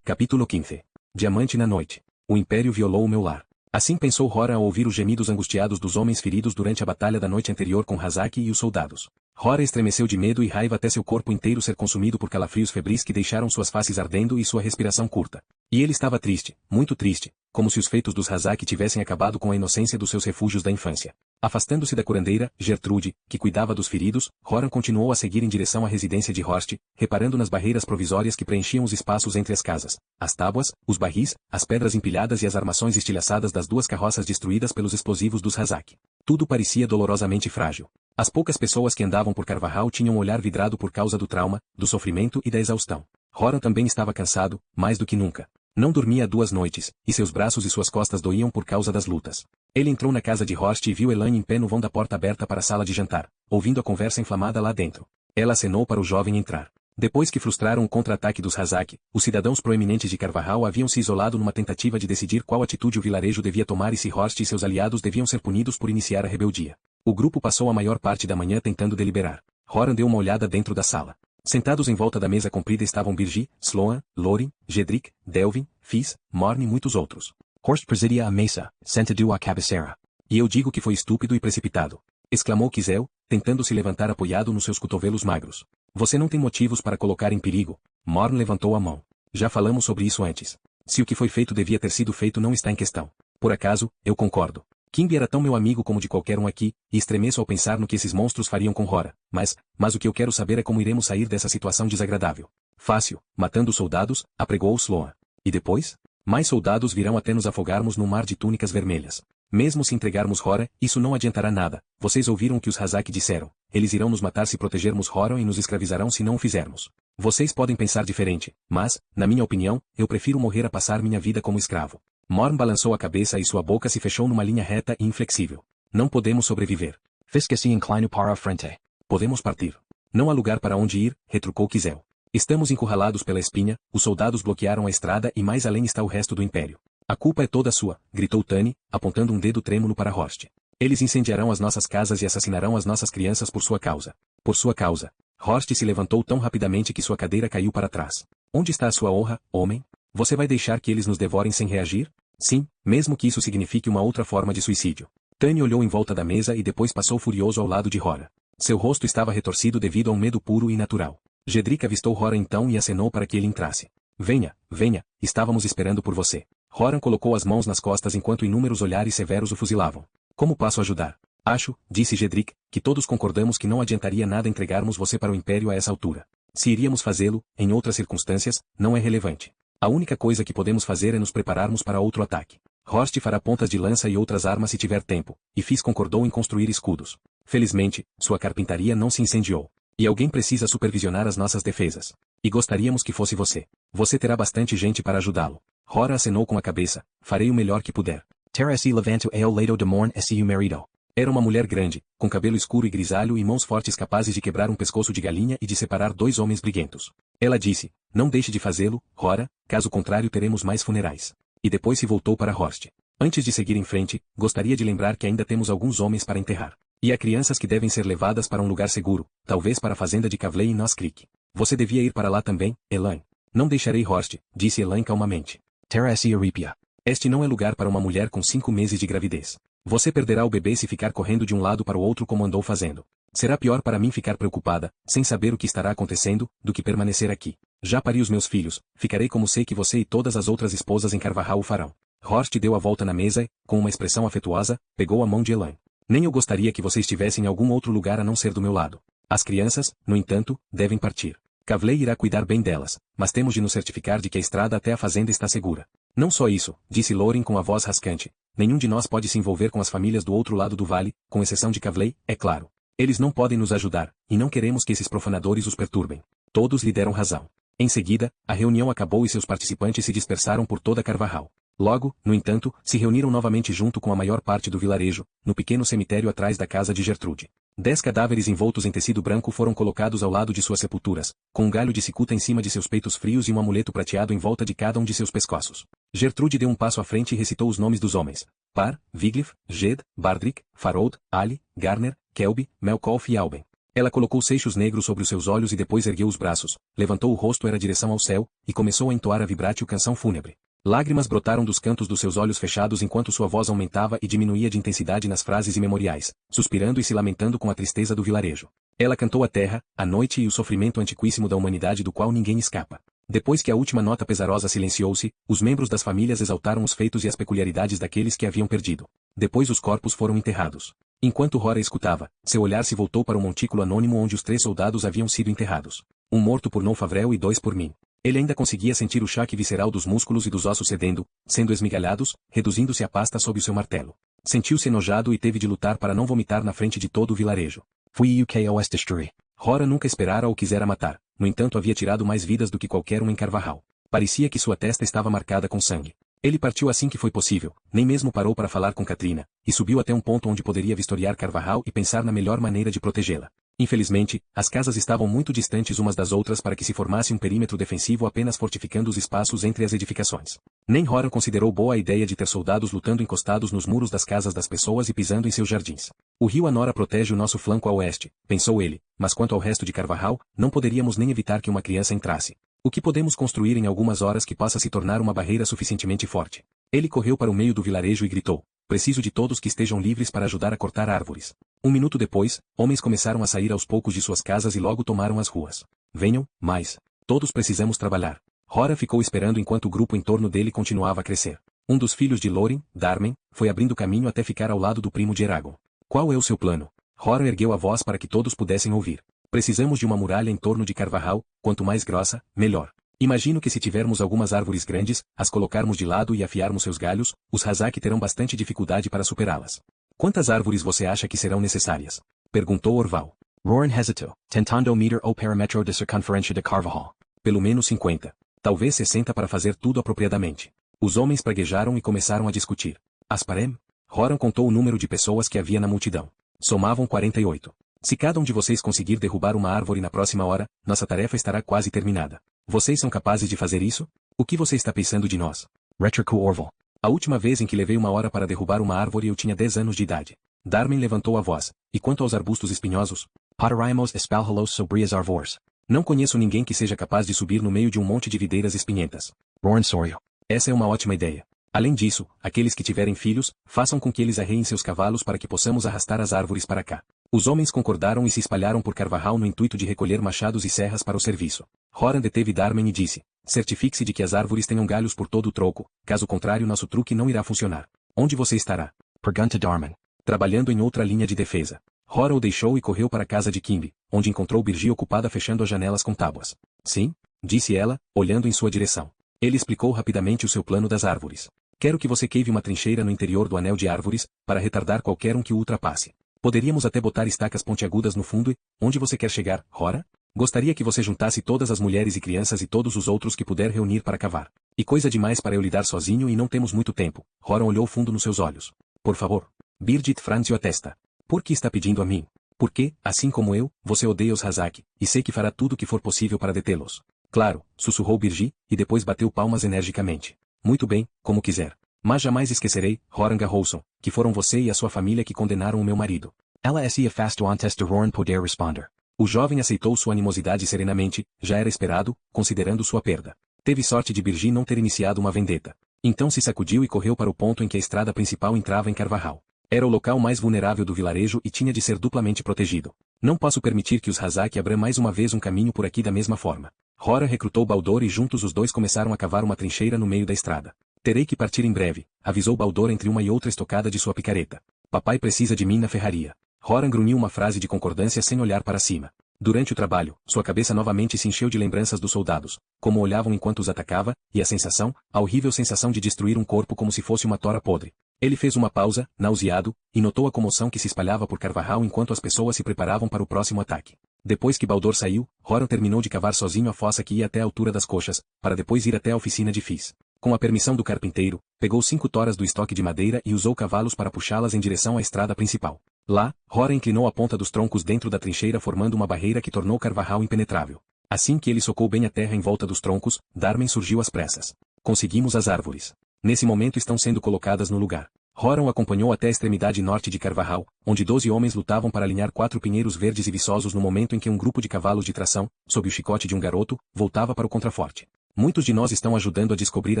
Capítulo 15. Diamante na noite. O Império violou o meu lar. Assim pensou Hora ao ouvir os gemidos angustiados dos homens feridos durante a batalha da noite anterior com Hazaki e os soldados. Hora estremeceu de medo e raiva até seu corpo inteiro ser consumido por calafrios febris que deixaram suas faces ardendo e sua respiração curta. E ele estava triste, muito triste, como se os feitos dos Hazaki tivessem acabado com a inocência dos seus refúgios da infância. Afastando-se da curandeira, Gertrude, que cuidava dos feridos, Horan continuou a seguir em direção à residência de Horst, reparando nas barreiras provisórias que preenchiam os espaços entre as casas, as tábuas, os barris, as pedras empilhadas e as armações estilhaçadas das 2 carroças destruídas pelos explosivos dos Hazaki. Tudo parecia dolorosamente frágil. As poucas pessoas que andavam por Carvajal tinham o olhar vidrado por causa do trauma, do sofrimento e da exaustão. Horan também estava cansado, mais do que nunca. Não dormia há 2 noites, e seus braços e suas costas doíam por causa das lutas. Ele entrou na casa de Horst e viu Elaine em pé no vão da porta aberta para a sala de jantar, ouvindo a conversa inflamada lá dentro. Ela acenou para o jovem entrar. Depois que frustraram o contra-ataque dos Hazaki, os cidadãos proeminentes de Carvajal haviam se isolado numa tentativa de decidir qual atitude o vilarejo devia tomar e se Horst e seus aliados deviam ser punidos por iniciar a rebeldia. O grupo passou a maior parte da manhã tentando deliberar. Horan deu uma olhada dentro da sala. Sentados em volta da mesa comprida estavam Birgi, Sloan, Lorin, Jedrick, Delvin, Fis, Morn e muitos outros. Horst presidia a mesa, sentado à cabeceira. E eu digo que foi estúpido e precipitado. Exclamou Kizel, tentando se levantar apoiado nos seus cotovelos magros. Você não tem motivos para colocar em perigo. Morn levantou a mão. Já falamos sobre isso antes. Se o que foi feito devia ter sido feito não está em questão. Por acaso, eu concordo. Kimby era tão meu amigo como de qualquer um aqui, e estremeço ao pensar no que esses monstros fariam com Hora. Mas o que eu quero saber é como iremos sair dessa situação desagradável. Fácil, matando os soldados, apregoou Sloan. E depois? Mais soldados virão até nos afogarmos num mar de túnicas vermelhas. Mesmo se entregarmos Hora, isso não adiantará nada. Vocês ouviram o que os Hazaki disseram. Eles irão nos matar se protegermos Hora e nos escravizarão se não o fizermos. Vocês podem pensar diferente, mas, na minha opinião, eu prefiro morrer a passar minha vida como escravo. Morn balançou a cabeça e sua boca se fechou numa linha reta e inflexível. Não podemos sobreviver. Fez que se inclino para a frente. Podemos partir. Não há lugar para onde ir, retrucou Kizel. Estamos encurralados pela espinha, os soldados bloquearam a estrada e mais além está o resto do Império. A culpa é toda sua, gritou Tani, apontando um dedo trêmulo para Horst. Eles incendiarão as nossas casas e assassinarão as nossas crianças por sua causa. Por sua causa. Horst se levantou tão rapidamente que sua cadeira caiu para trás. Onde está a sua honra, homem? Você vai deixar que eles nos devorem sem reagir? Sim, mesmo que isso signifique uma outra forma de suicídio. Tani olhou em volta da mesa e depois passou furioso ao lado de Hora. Seu rosto estava retorcido devido a um medo puro e natural. Jedrick avistou Hora então e acenou para que ele entrasse. Venha, venha, estávamos esperando por você. Horan colocou as mãos nas costas enquanto inúmeros olhares severos o fuzilavam. Como posso ajudar? Acho, disse Jedrick, que todos concordamos que não adiantaria nada entregarmos você para o Império a essa altura. Se iríamos fazê-lo, em outras circunstâncias, não é relevante. A única coisa que podemos fazer é nos prepararmos para outro ataque. Horst fará pontas de lança e outras armas se tiver tempo, e Fis concordou em construir escudos. Felizmente, sua carpintaria não se incendiou. E alguém precisa supervisionar as nossas defesas. E gostaríamos que fosse você. Você terá bastante gente para ajudá-lo. Hora acenou com a cabeça. Farei o melhor que puder. Terra se levanto ao lado de Morn e seu marido. Era uma mulher grande, com cabelo escuro e grisalho e mãos fortes capazes de quebrar um pescoço de galinha e de separar dois homens briguentos. Ela disse, não deixe de fazê-lo, Rora, caso contrário teremos mais funerais. E depois se voltou para Horst. Antes de seguir em frente, gostaria de lembrar que ainda temos alguns homens para enterrar. E há crianças que devem ser levadas para um lugar seguro, talvez para a fazenda de Kavley em Noss Creek. Você devia ir para lá também, Elaine. Não deixarei Horst, disse Elaine calmamente. Terra esse Aripia. Este não é lugar para uma mulher com 5 meses de gravidez. Você perderá o bebê se ficar correndo de um lado para o outro como andou fazendo. Será pior para mim ficar preocupada, sem saber o que estará acontecendo, do que permanecer aqui. Já pari os meus filhos, ficarei como sei que você e todas as outras esposas em Carvajal o farão. Horst deu a volta na mesa e, com uma expressão afetuosa, pegou a mão de Elaine. Nem eu gostaria que você estivesse em algum outro lugar a não ser do meu lado. As crianças, no entanto, devem partir. Kavley irá cuidar bem delas, mas temos de nos certificar de que a estrada até a fazenda está segura. Não só isso, disse Lauren com a voz rascante. Nenhum de nós pode se envolver com as famílias do outro lado do vale, com exceção de Kavley, é claro. Eles não podem nos ajudar, e não queremos que esses profanadores os perturbem. Todos lhe deram razão. Em seguida, a reunião acabou e seus participantes se dispersaram por toda Carvajal. Logo, no entanto, se reuniram novamente junto com a maior parte do vilarejo, no pequeno cemitério atrás da casa de Gertrude. 10 cadáveres envoltos em tecido branco foram colocados ao lado de suas sepulturas, com um galho de cicuta em cima de seus peitos frios e um amuleto prateado em volta de cada um de seus pescoços. Gertrude deu um passo à frente e recitou os nomes dos homens. Par, Wiglif, Ged, Bardrick, Farold, Ali, Garner, Kelby, Melkolf e Alben. Ela colocou seixos negros sobre os seus olhos e depois ergueu os braços, levantou o rosto em direção ao céu, e começou a entoar a vibrátil canção fúnebre. Lágrimas brotaram dos cantos dos seus olhos fechados enquanto sua voz aumentava e diminuía de intensidade nas frases imemoriais, suspirando e se lamentando com a tristeza do vilarejo. Ela cantou a terra, a noite e o sofrimento antiquíssimo da humanidade do qual ninguém escapa. Depois que a última nota pesarosa silenciou-se, os membros das famílias exaltaram os feitos e as peculiaridades daqueles que haviam perdido. Depois os corpos foram enterrados. Enquanto Rora escutava, seu olhar se voltou para o montículo anônimo onde os 3 soldados haviam sido enterrados. Um morto por Non-Favrel e 2 por mim. Ele ainda conseguia sentir o choque visceral dos músculos e dos ossos cedendo, sendo esmigalhados, reduzindo-se a pasta sob o seu martelo. Sentiu-se enojado e teve de lutar para não vomitar na frente de todo o vilarejo. Fui UKOS destruir. Rora nunca esperara ou quisera matar, no entanto havia tirado mais vidas do que qualquer um em Carvajal. Parecia que sua testa estava marcada com sangue. Ele partiu assim que foi possível, nem mesmo parou para falar com Katrina, e subiu até um ponto onde poderia vistoriar Carvajal e pensar na melhor maneira de protegê-la. Infelizmente, as casas estavam muito distantes umas das outras para que se formasse um perímetro defensivo apenas fortificando os espaços entre as edificações. Nem Rora considerou boa a ideia de ter soldados lutando encostados nos muros das casas das pessoas e pisando em seus jardins. O rio Anora protege o nosso flanco a oeste, pensou ele, mas quanto ao resto de Carvajal, não poderíamos nem evitar que uma criança entrasse. O que podemos construir em algumas horas que possa se tornar uma barreira suficientemente forte? Ele correu para o meio do vilarejo e gritou, preciso de todos que estejam livres para ajudar a cortar árvores. Um minuto depois, homens começaram a sair aos poucos de suas casas e logo tomaram as ruas. Venham, mais. Todos precisamos trabalhar. Rora ficou esperando enquanto o grupo em torno dele continuava a crescer. Um dos filhos de Lauren, Darmen, foi abrindo caminho até ficar ao lado do primo de Eragon. Qual é o seu plano? Rora ergueu a voz para que todos pudessem ouvir. Precisamos de uma muralha em torno de Carvajal, quanto mais grossa, melhor. Imagino que se tivermos algumas árvores grandes, as colocarmos de lado e afiarmos seus galhos, os Razak terão bastante dificuldade para superá-las. Quantas árvores você acha que serão necessárias? Perguntou Orval. Roran hesitou, tentando meter o perímetro de circunferência de Carvajal. Pelo menos 50. Talvez 60 para fazer tudo apropriadamente. Os homens praguejaram e começaram a discutir. Asparem? Roran contou o número de pessoas que havia na multidão. Somavam 48. Se cada um de vocês conseguir derrubar uma árvore na próxima hora, nossa tarefa estará quase terminada. Vocês são capazes de fazer isso? O que você está pensando de nós? Retrucou Orval. A última vez em que levei uma hora para derrubar uma árvore eu tinha 10 anos de idade. Darmen levantou a voz. E quanto aos arbustos espinhosos? Poderíamos espalhá-los sobre as árvores. Não conheço ninguém que seja capaz de subir no meio de um monte de videiras espinhentas. Roran sorriu. Essa é uma ótima ideia. Além disso, aqueles que tiverem filhos, façam com que eles arreiem seus cavalos para que possamos arrastar as árvores para cá. Os homens concordaram e se espalharam por Carvajal no intuito de recolher machados e serras para o serviço. Roran deteve Darmen e disse, certifique-se de que as árvores tenham galhos por todo o tronco, caso contrário nosso truque não irá funcionar. Onde você estará? Pergunta Darmen. Trabalhando em outra linha de defesa. Rora o deixou e correu para a casa de Kimby, onde encontrou Birgi ocupada fechando as janelas com tábuas. Sim? Disse ela, olhando em sua direção. Ele explicou rapidamente o seu plano das árvores. Quero que você cave uma trincheira no interior do anel de árvores, para retardar qualquer um que o ultrapasse. Poderíamos até botar estacas pontiagudas no fundo e, onde você quer chegar, Rora? Gostaria que você juntasse todas as mulheres e crianças e todos os outros que puder reunir para cavar. E coisa demais para eu lidar sozinho e não temos muito tempo. Rora olhou fundo nos seus olhos. Por favor. Birgit franziu a testa. Por que está pedindo a mim? Porque, assim como eu, você odeia os Hazak, e sei que fará tudo o que for possível para detê-los. Claro, sussurrou Birgi, e depois bateu palmas energicamente. Muito bem, como quiser. Mas jamais esquecerei, Horanga Rolson, que foram você e a sua família que condenaram o meu marido. Ela se afastou antes de Roran poder responder. O jovem aceitou sua animosidade serenamente, já era esperado, considerando sua perda. Teve sorte de Birgi não ter iniciado uma vendetta. Então se sacudiu e correu para o ponto em que a estrada principal entrava em Carvajal. Era o local mais vulnerável do vilarejo e tinha de ser duplamente protegido. Não posso permitir que os Hazak abram mais uma vez um caminho por aqui da mesma forma. Rora recrutou Baldur e juntos os dois começaram a cavar uma trincheira no meio da estrada. Terei que partir em breve, avisou Baldur entre uma e outra estocada de sua picareta. Papai precisa de mim na ferraria. Horan grunhiu uma frase de concordância sem olhar para cima. Durante o trabalho, sua cabeça novamente se encheu de lembranças dos soldados, como olhavam enquanto os atacava, e a horrível sensação de destruir um corpo como se fosse uma tora podre. Ele fez uma pausa, nauseado, e notou a comoção que se espalhava por Carvajal enquanto as pessoas se preparavam para o próximo ataque. Depois que Baldur saiu, Horan terminou de cavar sozinho a fossa que ia até a altura das coxas, para depois ir até a oficina de Fis. Com a permissão do carpinteiro, pegou 5 toras do estoque de madeira e usou cavalos para puxá-las em direção à estrada principal. Lá, Horan inclinou a ponta dos troncos dentro da trincheira formando uma barreira que tornou Carvajal impenetrável. Assim que ele socou bem a terra em volta dos troncos, Darmen surgiu às pressas. Conseguimos as árvores. Nesse momento estão sendo colocadas no lugar. Horan o acompanhou até a extremidade norte de Carvajal, onde 12 homens lutavam para alinhar 4 pinheiros verdes e viçosos no momento em que um grupo de cavalos de tração, sob o chicote de um garoto, voltava para o contraforte. Muitos de nós estão ajudando a descobrir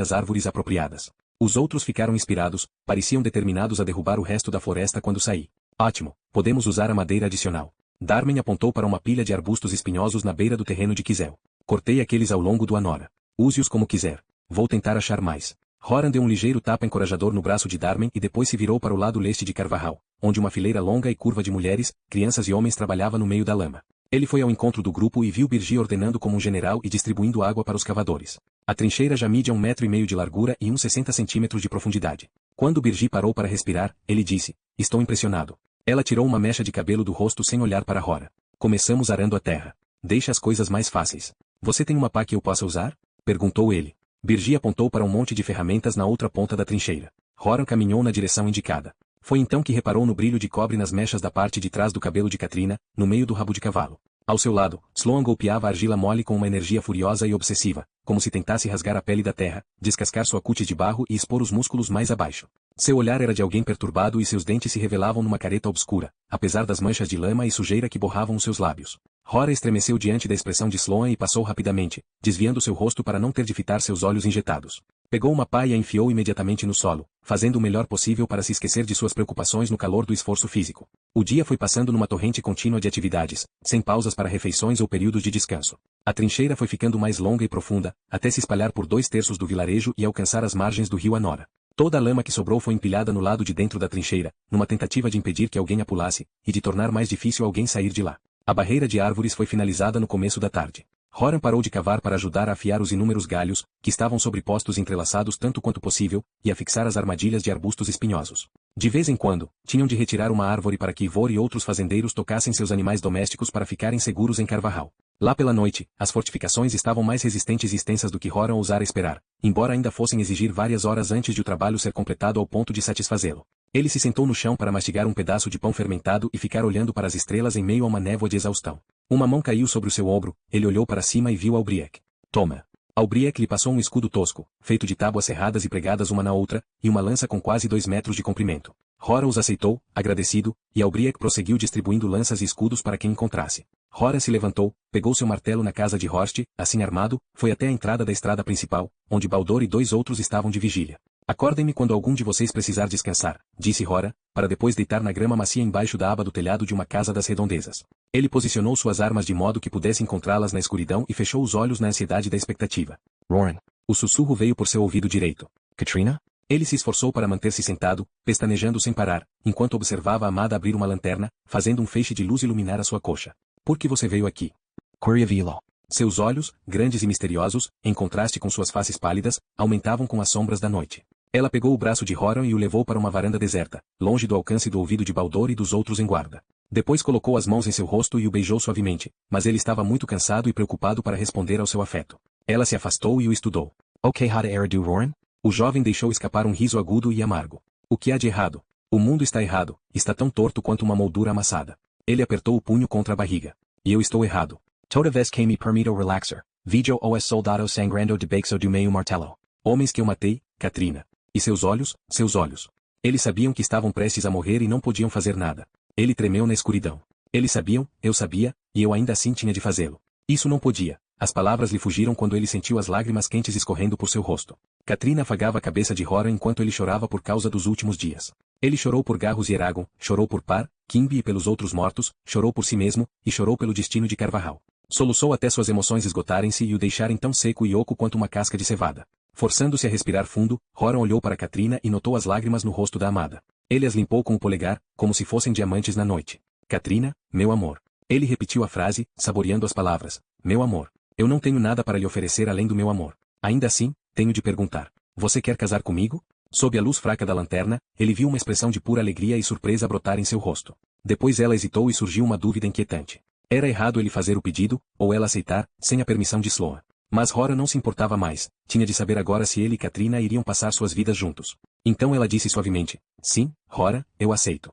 as árvores apropriadas. Os outros ficaram inspirados, pareciam determinados a derrubar o resto da floresta quando saí. Ótimo, podemos usar a madeira adicional. Darmen apontou para uma pilha de arbustos espinhosos na beira do terreno de Kizel. Cortei aqueles ao longo do Anora. Use-os como quiser. Vou tentar achar mais. Horan deu um ligeiro tapa encorajador no braço de Darmen e depois se virou para o lado leste de Carvajal, onde uma fileira longa e curva de mulheres, crianças e homens trabalhava no meio da lama. Ele foi ao encontro do grupo e viu Birgi ordenando como um general e distribuindo água para os cavadores. A trincheira já media 1,5 metro de largura e uns 60 centímetros de profundidade. Quando Birgi parou para respirar, ele disse, estou impressionado. Ela tirou uma mecha de cabelo do rosto sem olhar para Rora. Começamos arando a terra. Deixa as coisas mais fáceis. Você tem uma pá que eu possa usar? Perguntou ele. Birgi apontou para um monte de ferramentas na outra ponta da trincheira. Horan caminhou na direção indicada. Foi então que reparou no brilho de cobre nas mechas da parte de trás do cabelo de Katrina, no meio do rabo de cavalo. Ao seu lado, Sloan golpeava a argila mole com uma energia furiosa e obsessiva, como se tentasse rasgar a pele da terra, descascar sua cutis de barro e expor os músculos mais abaixo. Seu olhar era de alguém perturbado e seus dentes se revelavam numa careta obscura, apesar das manchas de lama e sujeira que borravam os seus lábios. Rora estremeceu diante da expressão de Sloan e passou rapidamente, desviando seu rosto para não ter de fitar seus olhos injetados. Pegou uma pá e a enfiou imediatamente no solo, fazendo o melhor possível para se esquecer de suas preocupações no calor do esforço físico. O dia foi passando numa torrente contínua de atividades, sem pausas para refeições ou períodos de descanso. A trincheira foi ficando mais longa e profunda, até se espalhar por 2/3 do vilarejo e alcançar as margens do rio Anora. Toda a lama que sobrou foi empilhada no lado de dentro da trincheira, numa tentativa de impedir que alguém a pulasse, e de tornar mais difícil alguém sair de lá. A barreira de árvores foi finalizada no começo da tarde. Horan parou de cavar para ajudar a afiar os inúmeros galhos, que estavam sobrepostos entrelaçados tanto quanto possível, e a fixar as armadilhas de arbustos espinhosos. De vez em quando, tinham de retirar uma árvore para que Ivor e outros fazendeiros tocassem seus animais domésticos para ficarem seguros em Carvajal. Lá pela noite, as fortificações estavam mais resistentes e extensas do que Horan ousara esperar, embora ainda fossem exigir várias horas antes de o trabalho ser completado ao ponto de satisfazê-lo. Ele se sentou no chão para mastigar um pedaço de pão fermentado e ficar olhando para as estrelas em meio a uma névoa de exaustão. Uma mão caiu sobre o seu ombro, ele olhou para cima e viu Albriec. Toma. Albriec lhe passou um escudo tosco, feito de tábuas serradas e pregadas uma na outra, e uma lança com quase 2 metros de comprimento. Rora os aceitou, agradecido, e Albriec prosseguiu distribuindo lanças e escudos para quem encontrasse. Rora se levantou, pegou seu martelo na casa de Horst, assim armado, foi até a entrada da estrada principal, onde Baldur e 2 outros estavam de vigília. Acordem-me quando algum de vocês precisar descansar, disse Rora, para depois deitar na grama macia embaixo da aba do telhado de uma casa das redondezas. Ele posicionou suas armas de modo que pudesse encontrá-las na escuridão e fechou os olhos na ansiedade da expectativa. Roran. O sussurro veio por seu ouvido direito. Katrina? Ele se esforçou para manter-se sentado, pestanejando sem parar, enquanto observava a amada abrir uma lanterna, fazendo um feixe de luz iluminar a sua coxa. Por que você veio aqui? Queria Seus olhos, grandes e misteriosos, em contraste com suas faces pálidas, aumentavam com as sombras da noite. Ela pegou o braço de Horan e o levou para uma varanda deserta, longe do alcance do ouvido de Baldur e dos outros em guarda. Depois colocou as mãos em seu rosto e o beijou suavemente, mas ele estava muito cansado e preocupado para responder ao seu afeto. Ela se afastou e o estudou. Ok, hada era do Roran? O jovem deixou escapar um riso agudo e amargo. O que há de errado? O mundo está errado, está tão torto quanto uma moldura amassada. Ele apertou o punho contra a barriga. E eu estou errado. Toda vez que me permito relaxar, vejo os soldados sangrando debaixo do meu martelo. Homens que eu matei, Katrina. E seus olhos, seus olhos. Eles sabiam que estavam prestes a morrer e não podiam fazer nada. Ele tremeu na escuridão. Eles sabiam, eu sabia, e eu ainda assim tinha de fazê-lo. Isso não podia. As palavras lhe fugiram quando ele sentiu as lágrimas quentes escorrendo por seu rosto. Katrina afagava a cabeça de Horan enquanto ele chorava por causa dos últimos dias. Ele chorou por Garros e Eragon, chorou por Par, Kimby e pelos outros mortos, chorou por si mesmo, e chorou pelo destino de Carvajal. Soluçou até suas emoções esgotarem-se e o deixarem tão seco e oco quanto uma casca de cevada. Forçando-se a respirar fundo, Horan olhou para Katrina e notou as lágrimas no rosto da amada. Ele as limpou com o polegar, como se fossem diamantes na noite. Katrina, meu amor. Ele repetiu a frase, saboreando as palavras. Meu amor. Eu não tenho nada para lhe oferecer além do meu amor. Ainda assim, tenho de perguntar. Você quer casar comigo? Sob a luz fraca da lanterna, ele viu uma expressão de pura alegria e surpresa brotar em seu rosto. Depois ela hesitou e surgiu uma dúvida inquietante. Era errado ele fazer o pedido, ou ela aceitar, sem a permissão de Sloan. Mas Horan não se importava mais, tinha de saber agora se ele e Katrina iriam passar suas vidas juntos. Então ela disse suavemente, sim, Horan, eu aceito.